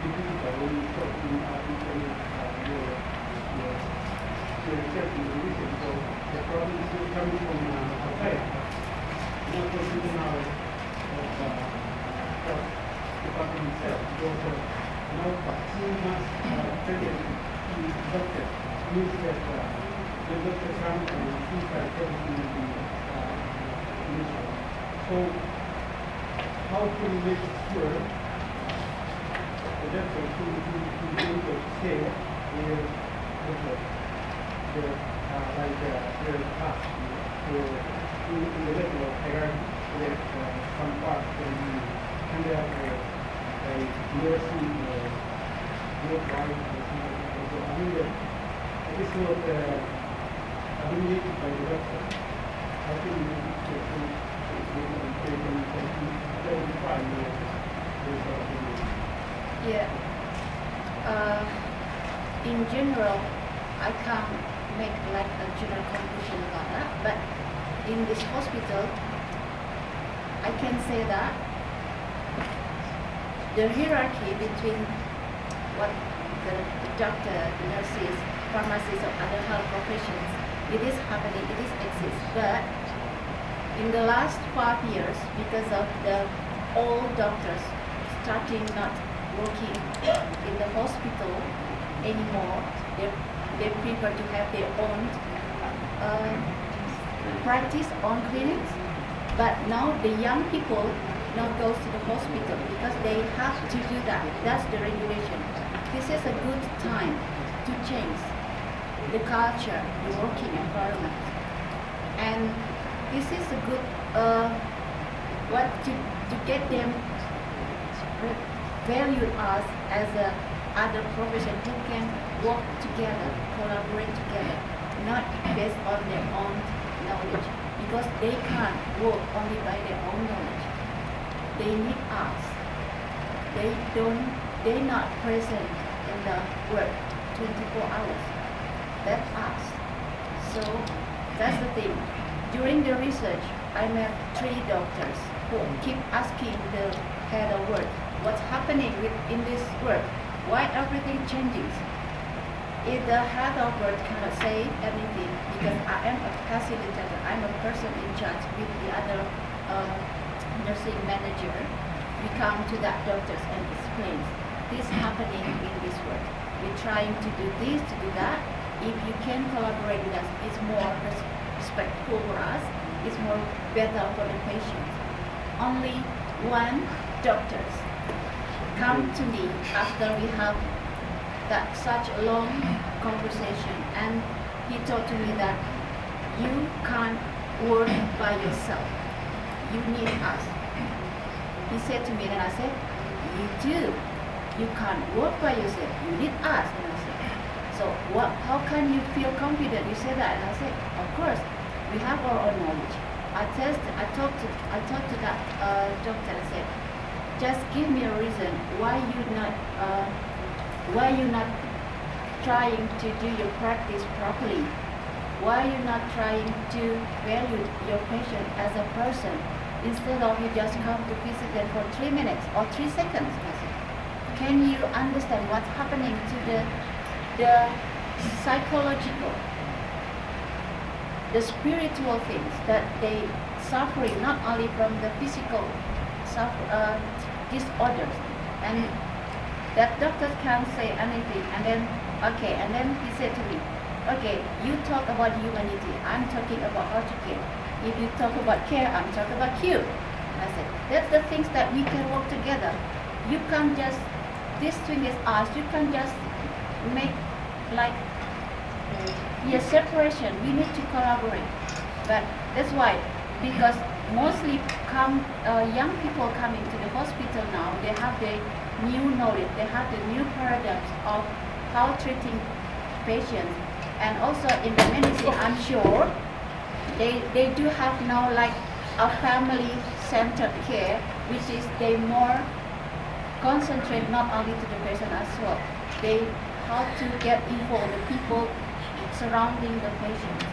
difficult when you talk in your research in Indonesia, because the problem is still coming from outside. Not just even our health department itself. Also, now too much training in doctors means that the doctors come and think that everything will be initial. So, how can we make sure the doctors who be able to say their task in the level of hierarchy, that some parts can be handled by nursing or midwife or something like that. So I think that it is not dominated by the doctor. I think we need to identify those opinions. Yeah. In general, I can't make like a general conclusion about that, but in this hospital, I can say that the hierarchy between what the doctor, nurses, pharmacists, or other health professions, it is happening, it is exists, but in the last 5 years, because of the old doctors starting not working in the hospital anymore, they prefer to have their own practice, own clinics. But now the young people now goes to the hospital because they have to do that. That's the regulation. This is a good time to change. the culture, the working environment. And this is a good to get them value us as a other profession who can work together, collaborate together, not based on their own knowledge, because they can't work only by their own knowledge. They need us. They're not present in the work 24 hours. That's us. So that's the thing. During the research, I met 3 doctors who keep asking the head of work, what's happening in this work? Why everything changes? If the head of work cannot say anything, because I am a facilitator, I'm a person in charge with the other nursing manager, we come to that doctors and explain this happening in this work. We're trying to do this, to do that. If you can collaborate with us, it's more respectful for us, it's more better for the patients. Only one doctor come to me after we have that such a long conversation, and he told to me that you can't work by yourself. You need us. He said to me, and I said, you do. You can't work by yourself. You need us. And I said, so how can you feel confident? You said that, and I said, of course, we have our own knowledge. I talked to that doctor and said, just give me a reason why you're not trying to do your practice properly. Why you're not trying to value your patient as a person instead of you just come to visit them for 3 minutes or 3 seconds. I said, can you understand what's happening to the psychological, the spiritual things that they suffering not only from the physical disorders, and that doctors can't say anything, and then he said to me, okay, you talk about humanity, I'm talking about healthcare. If you talk about care, I'm talking about cure. I said, that's the things that we can work together. You can't just, this thing is ours, you can't just make like separation. We need to collaborate. But that's why, because mostly young people coming to the hospital now, they have the new knowledge, they have the new paradigms of how treating patients. And also in the medicine, I'm sure, they do have now like a family-centered care, which is they more concentrate not only to the patient as well. They how to get involved the people surrounding the patient.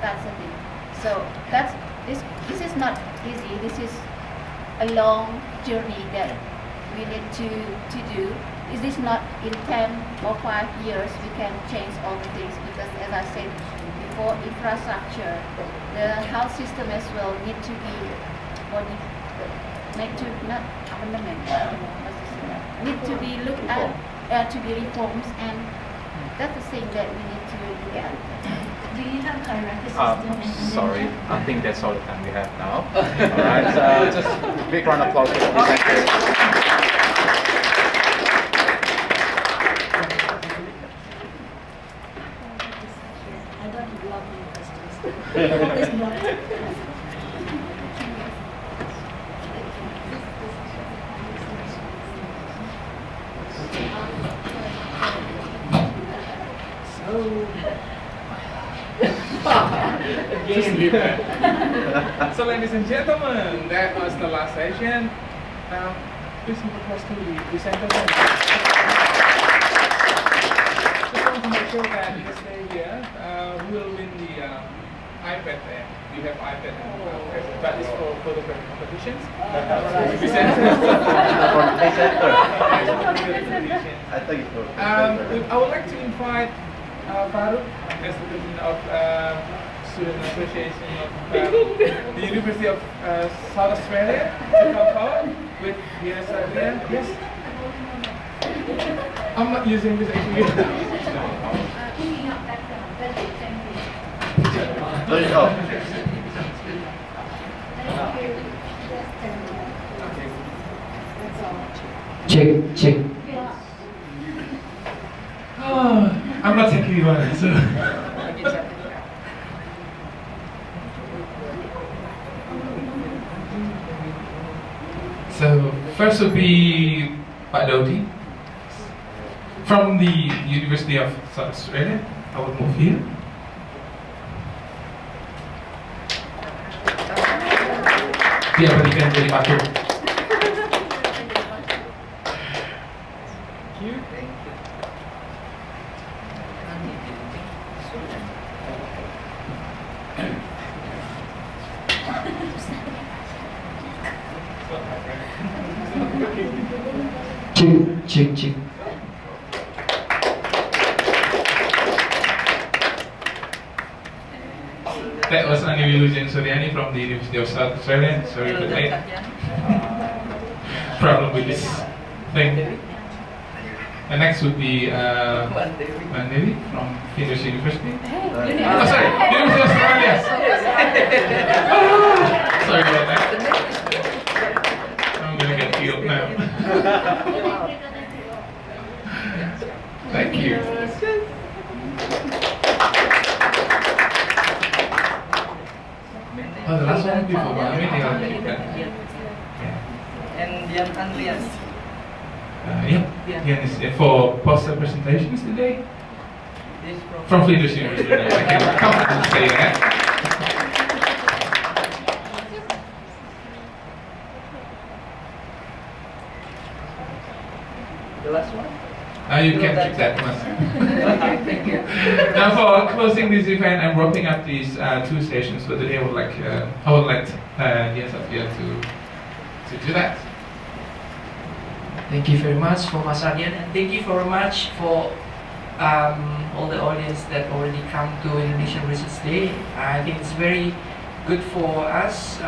That's the thing. So this is not easy. This is a long journey that we need to do. This is not in 10 or 5 years we can change all the things, because as I said before, infrastructure, the health system as well need to be need to be looked at, to be reformed, and that's the thing that we need to look at. Do you have hierarchy system? Sorry, I think that's all the time we have now. Alright, just a big round of applause for the presenters. I don't have lovely questions. So ladies and gentlemen, that was the last session. Please request to the presenters. Just want to make sure that you stay here. Who will win the iPad there? You have iPad and but it's for the competitions. I would like to invite Farouk as the president of Student Association of the University of South Australia to come forward with yes, yes. I'm not using this actually. Check. I'm not taking you on, so. So first would be Pak Dodi from the University of South Australia. I will move here. Dia berikan jadi patung. Cik. That was Ani Wilujan Suryani from the University of South Australia. Sorry for late. Problem with this thing. And next would be Mandevi from Flinders University. Oh, sorry, University of Australia. Sorry about that. I'm gonna get killed now. Thank you. Oh, the last one before Bang tinggal keep that. And Dian Andreas. Dian is for poster presentations today. From Flinders University. I can comfortably say that. The last one? You can keep that one. Okay, thank you. Now for closing this event and wrapping up these two sessions for today, I would let Dian Satria to do that. Thank you very much for Mas Ardian, and thank you very much for all the audience that already come to Indonesian Research Day. I think it's very good for us.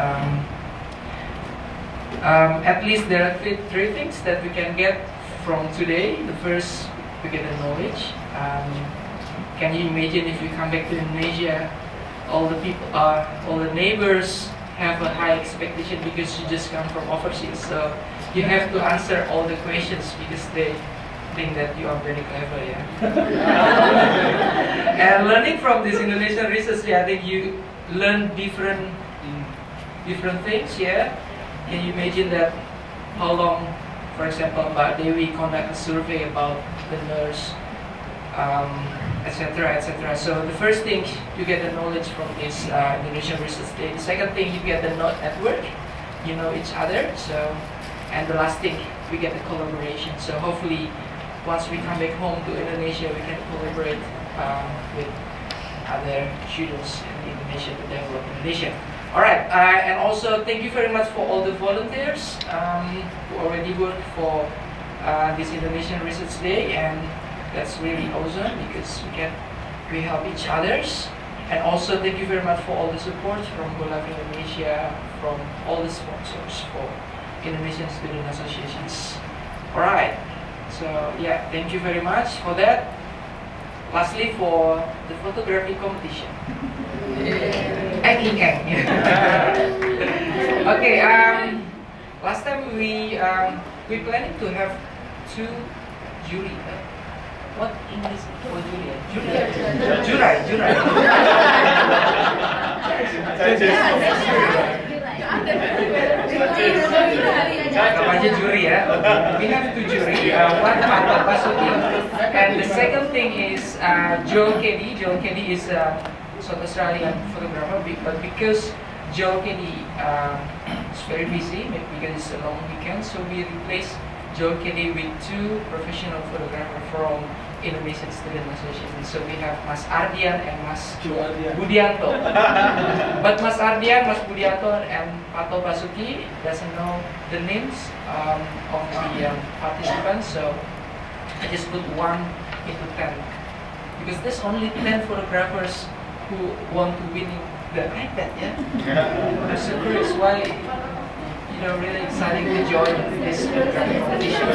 At least there are three things that we can get from today. The first, we get the knowledge. Can you imagine if we come back to Indonesia, all the people, all the neighbors have a high expectation because you just come from overseas. So you have to answer all the questions because they think that you are very clever, yeah. And learning from this Indonesian Research Day, I think you learn different things, yeah. Can you imagine that how long, for example, Mbak Dewi conduct a survey about the nurse, etc., etc. So the first thing, you get the knowledge from this Indonesian Research Day. The second thing, you get the network, you know each other. So, and the last thing, we get the collaboration. So hopefully, once we come back home to Indonesia, we can collaborate with other students in Indonesia to develop Indonesia. All right, and also thank you very much for all the volunteers who already work for this Indonesian Research Day, and that's really awesome because we help each others. And also thank you very much for all the support from GoLab Indonesia, from all the sponsors for Indonesian Student Associations. All right, so yeah, thank you very much for that. Lastly, for the photography competition. Okay, last time we planning to have two jury. What English for jury? Jurai. Apa aja juri ya? We have two jury. One Pak Basuki, and the second thing is Joel Kelly. Joel Kelly is South Australian photographer, but because Joel Kelly is very busy, maybe because it's a long weekend, so we replace Joel Kelly with two professional photographers from Indonesian Student Association. So we have Mas Ardian and Mas Budianto. But Mas Ardian, Mas Budianto, and Pato Basuki doesn't know the names of the participants, so I just put 1 into 10 because there's only 10 photographers who want to win the iPad. Yeah, I'm so curious why. Really exciting to join this competition.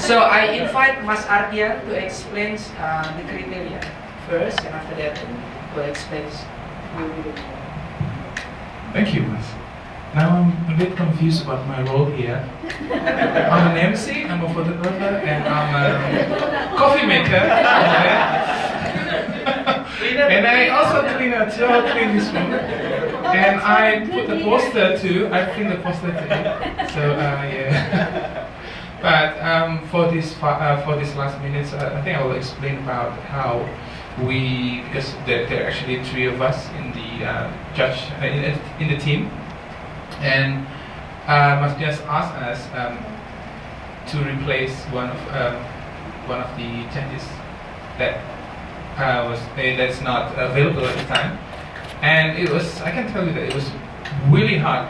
So I invite Mas Ardian to explain the criteria first, and after that we'll explain. Thank you, Mas. Now I'm a bit confused about my role here. I'm an MC, I'm a photographer, and I'm a coffee maker. And I also clean this room. And I put the poster too. I print the poster too. So yeah. But for this last minutes, I think I will explain about how we, because there are actually 3 of us in the in the team, and must just ask us to replace one of the judges that that's not available at the time. And it was, I can tell you that it was really hard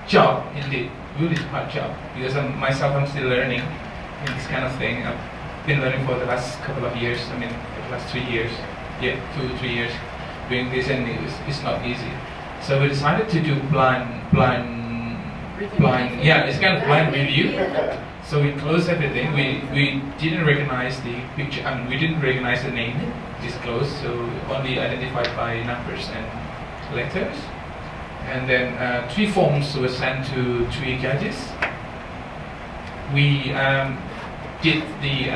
job indeed, really hard job, because myself I'm still learning in this kind of thing. I've been learning for the last couple of years. I mean, the last 3 years, 2 to 3 years doing this, and it's not easy. So we decided to do blind, yeah, it's kind of blind review. So we closed everything. We didn't recognize the picture. I mean, we didn't recognize the name. It's closed, so only identified by numbers and letters. And then 3 forms were sent to 3 judges. We did the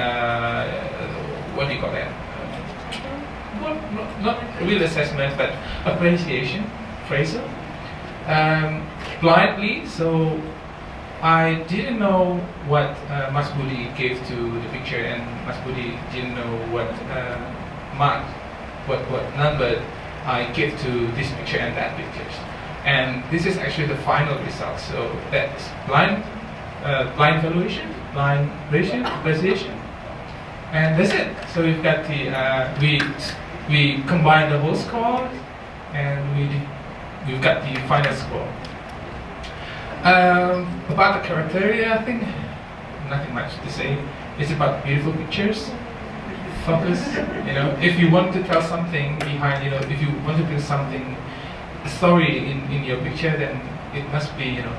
what do you call that? Not real assessment, but appreciation, appraisal, blindly. So I didn't know what Mas Budi gave to the picture, and Mas Budi didn't know what mark, what number I gave to this picture and that pictures. And this is actually the final result. So that's blind valuation, blind ratio, appreciation, and that's it. So we've got the we combined the whole score, and we've got the final score. About the criteria, I think nothing much to say. It's about beautiful pictures, focus. You know, if you want to tell something behind, you know, if you want to build something, a story in your picture, then it must be, you know,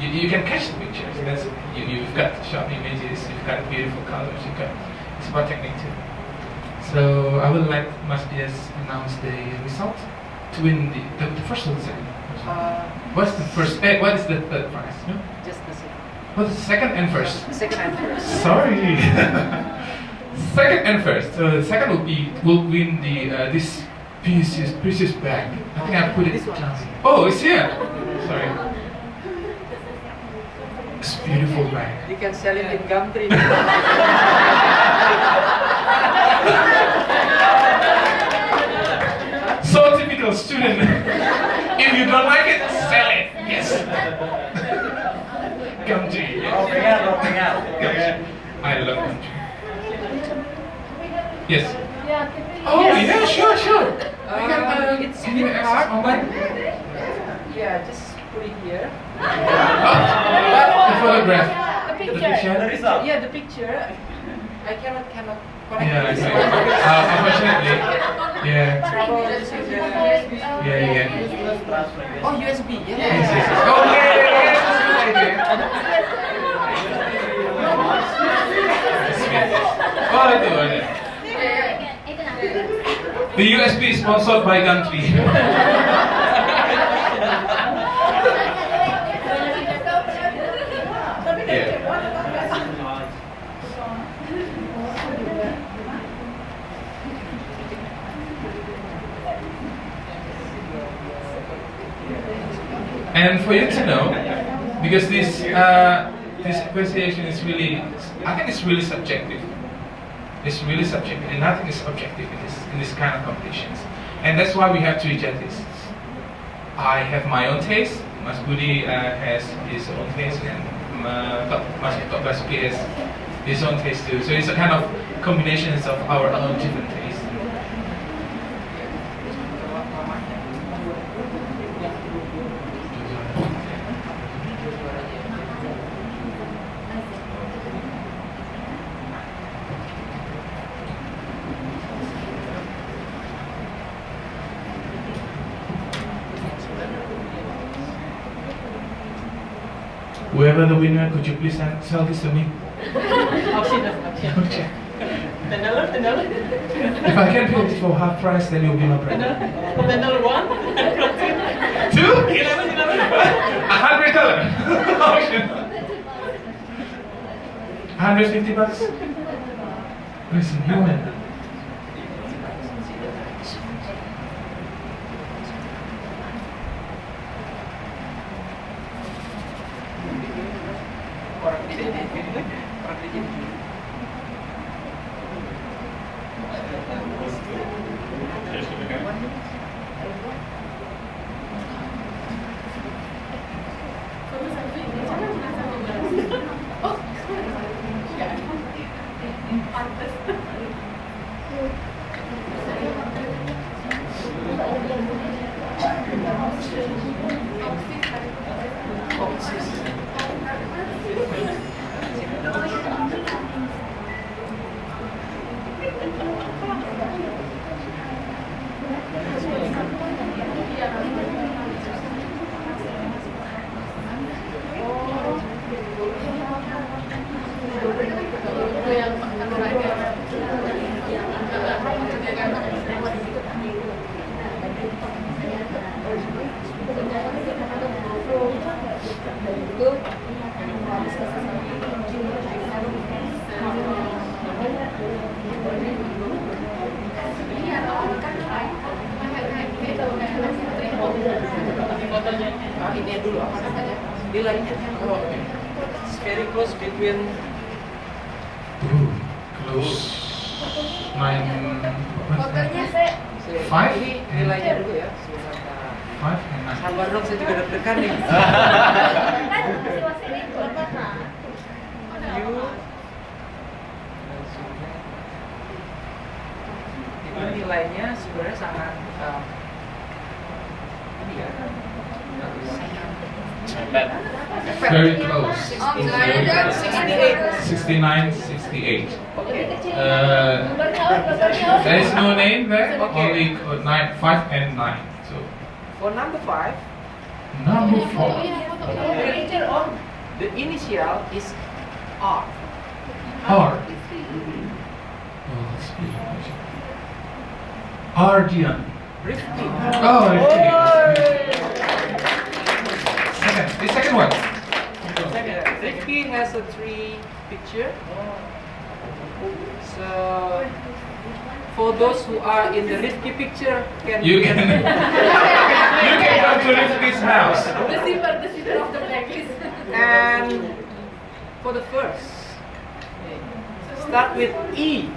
you can catch the pictures. That's you've got sharp images, you've got beautiful colors, it's about technique too. So I will let Mas Dias announce the result to win the first or the second. What's the first? What is the third prize? No? Just the second. What's the second and first? Second and first. Sorry. Second and first. So the second will win the this precious bag. I think I put it. This one. Oh, it's here. Sorry. It's a beautiful bag. You can sell it in Gumtree. So typical student. If you don't like it, sell it. Yes. Gumtree. Yes. I love Gumtree. Yes. Oh yeah, sure. It's a bit hard, but yeah, just put it here. The photograph. The The picture. The result. Yeah, the picture. I cannot connect Yeah, I this see. one. Unfortunately. Yeah. Trouble is Yeah. Oh, USB. Yeah. Yes. Oh yeah. Oh, I do. The USB is sponsored by Gumtree. And for you to know, because this appreciation is really, I think it's really subjective. It's really subjective, and nothing is objective in this kind of competitions. And that's why we have 3 judges. I have my own taste. Mas Budi has his own taste, and Mas Basuki has his own taste too. So it's a kind of combinations of our own different tastes. Whoever the winner, could you please tell this to me? Okay. If I can pay this for half price, then you'll be my friend. Another one? 2? $100. Auction. $150. Listen, you win. It's very close between Close. 5 ini nilainya dulu ya. 5 and 9. Sabar dong, saya juga deg-degan nih. Itu nilainya sebenarnya sangat ini ya. Very close. 69, 69, 68. Okay. There is no name there, Okay. only 9, 5 and 9. So, For number 5, number 4. the initial is R. R. Oh, that's pretty much. Ardian. Rifki. Oh, the second one. Rifki has a 3 picture. So for those who are in the Rifki picture, You can you can come to Rifki's house. The zipper of the blacklist. And for the first, start with E.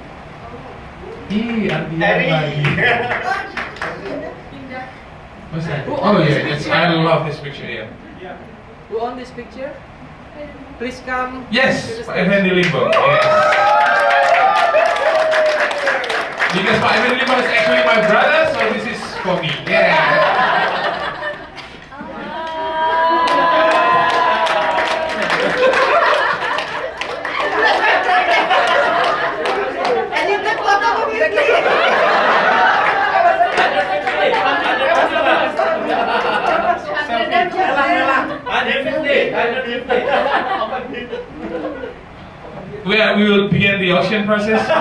Ardian lagi. What's that? Oh yeah, it's, I love this picture. Yeah. Who on this picture? Please come. Yes, to the Pak stage. Effendi Limbo. Yes. Because Pak Effendi Limbo is actually my brother, so this is for me. Yeah. We will begin the auction process. 100.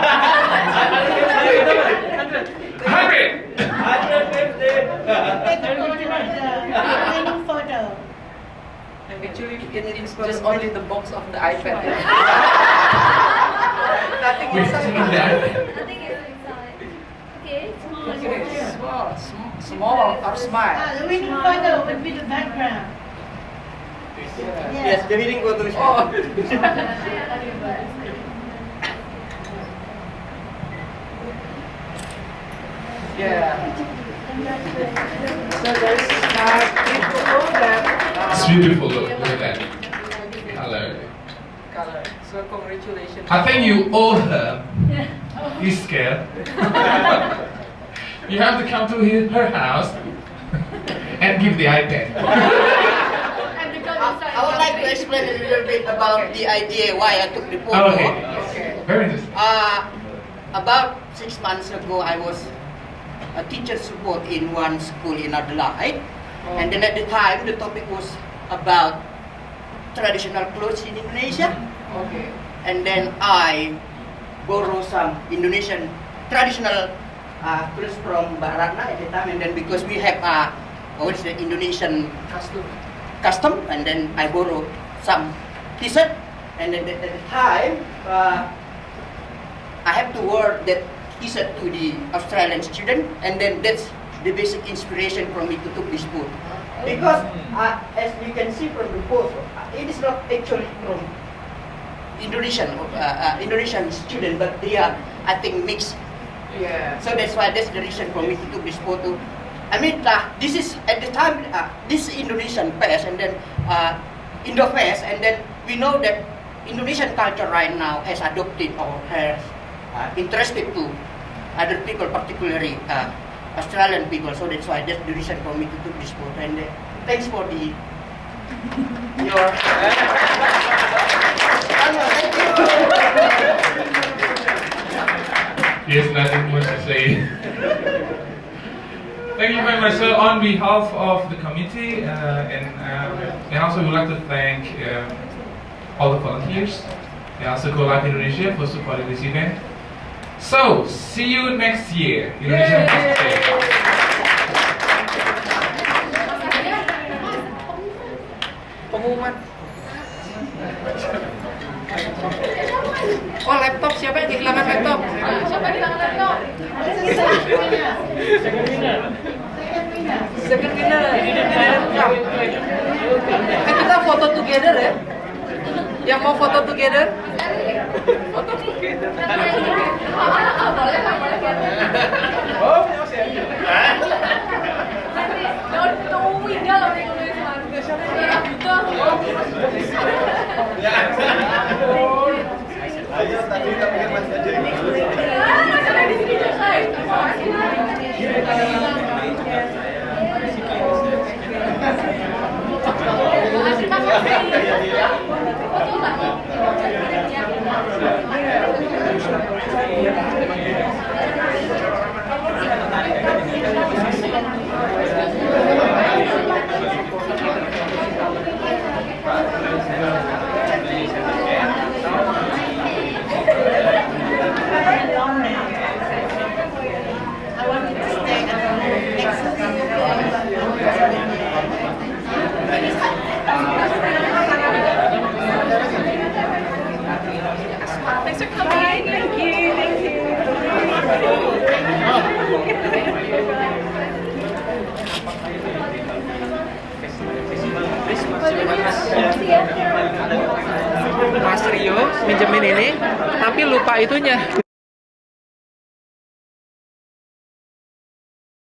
Actually, it's just only the box of the iPad. Nothing Wait, inside. see the iPad? Nothing is inside. Okay, small. Okay, small or smile. The winning photo would be the background. Yes, the winning photo is. Oh. Yeah. So there's beautiful that It's beautiful. Look at that color. color. So congratulations. I think you owe her. He's scared. You have to come to her house and give the iPad. I would like to explain a little bit about the idea why I took the photo. Okay. Very interesting. About 6 months ago, I was a teacher support in one school in Adelaide. And then at the time, the topic was about traditional clothes in Indonesia. Okay. And then I borrow some Indonesian traditional clothes from Mbak Ratna at the time. And then because we have what's the Indonesian custom, and then I borrow some t-shirt. And then at the time, I have to wear that t-shirt to the Australian student, and then that's the basic inspiration for me to took this book. Because as you can see from the post, it is not actually from Indonesian student, but they are, I think, mixed Yeah. So that's why that's the reason for me to took this photo. I mean, this is at the time this Indonesian fest and then Indo-Fest, and then we know that Indonesian culture right now has adopted or has interested to other people, particularly Australian people. So that's why that's the reason for me to took this photo. And thanks for the your. Thank you. He has nothing much to say. Thank you very much. So on behalf of the committee and also we would like to thank all the volunteers and also Go-Live Indonesia for supporting this event. So, see you next year, Indonesian Fest Day. Pengumuman. Oh, laptop, siapa yang kehilangan laptop? Siapa yang kehilangan laptop? Second winner. Kita foto together ya. Yang mau foto together? Foto together. Boleh. Oh, masih ada. Tinggal orang Indonesia. Ayo tadi kami masih aja. Di sini terima Thanks for coming. Thank you. Mas Rio minjemin ini, tapi lupa itunya.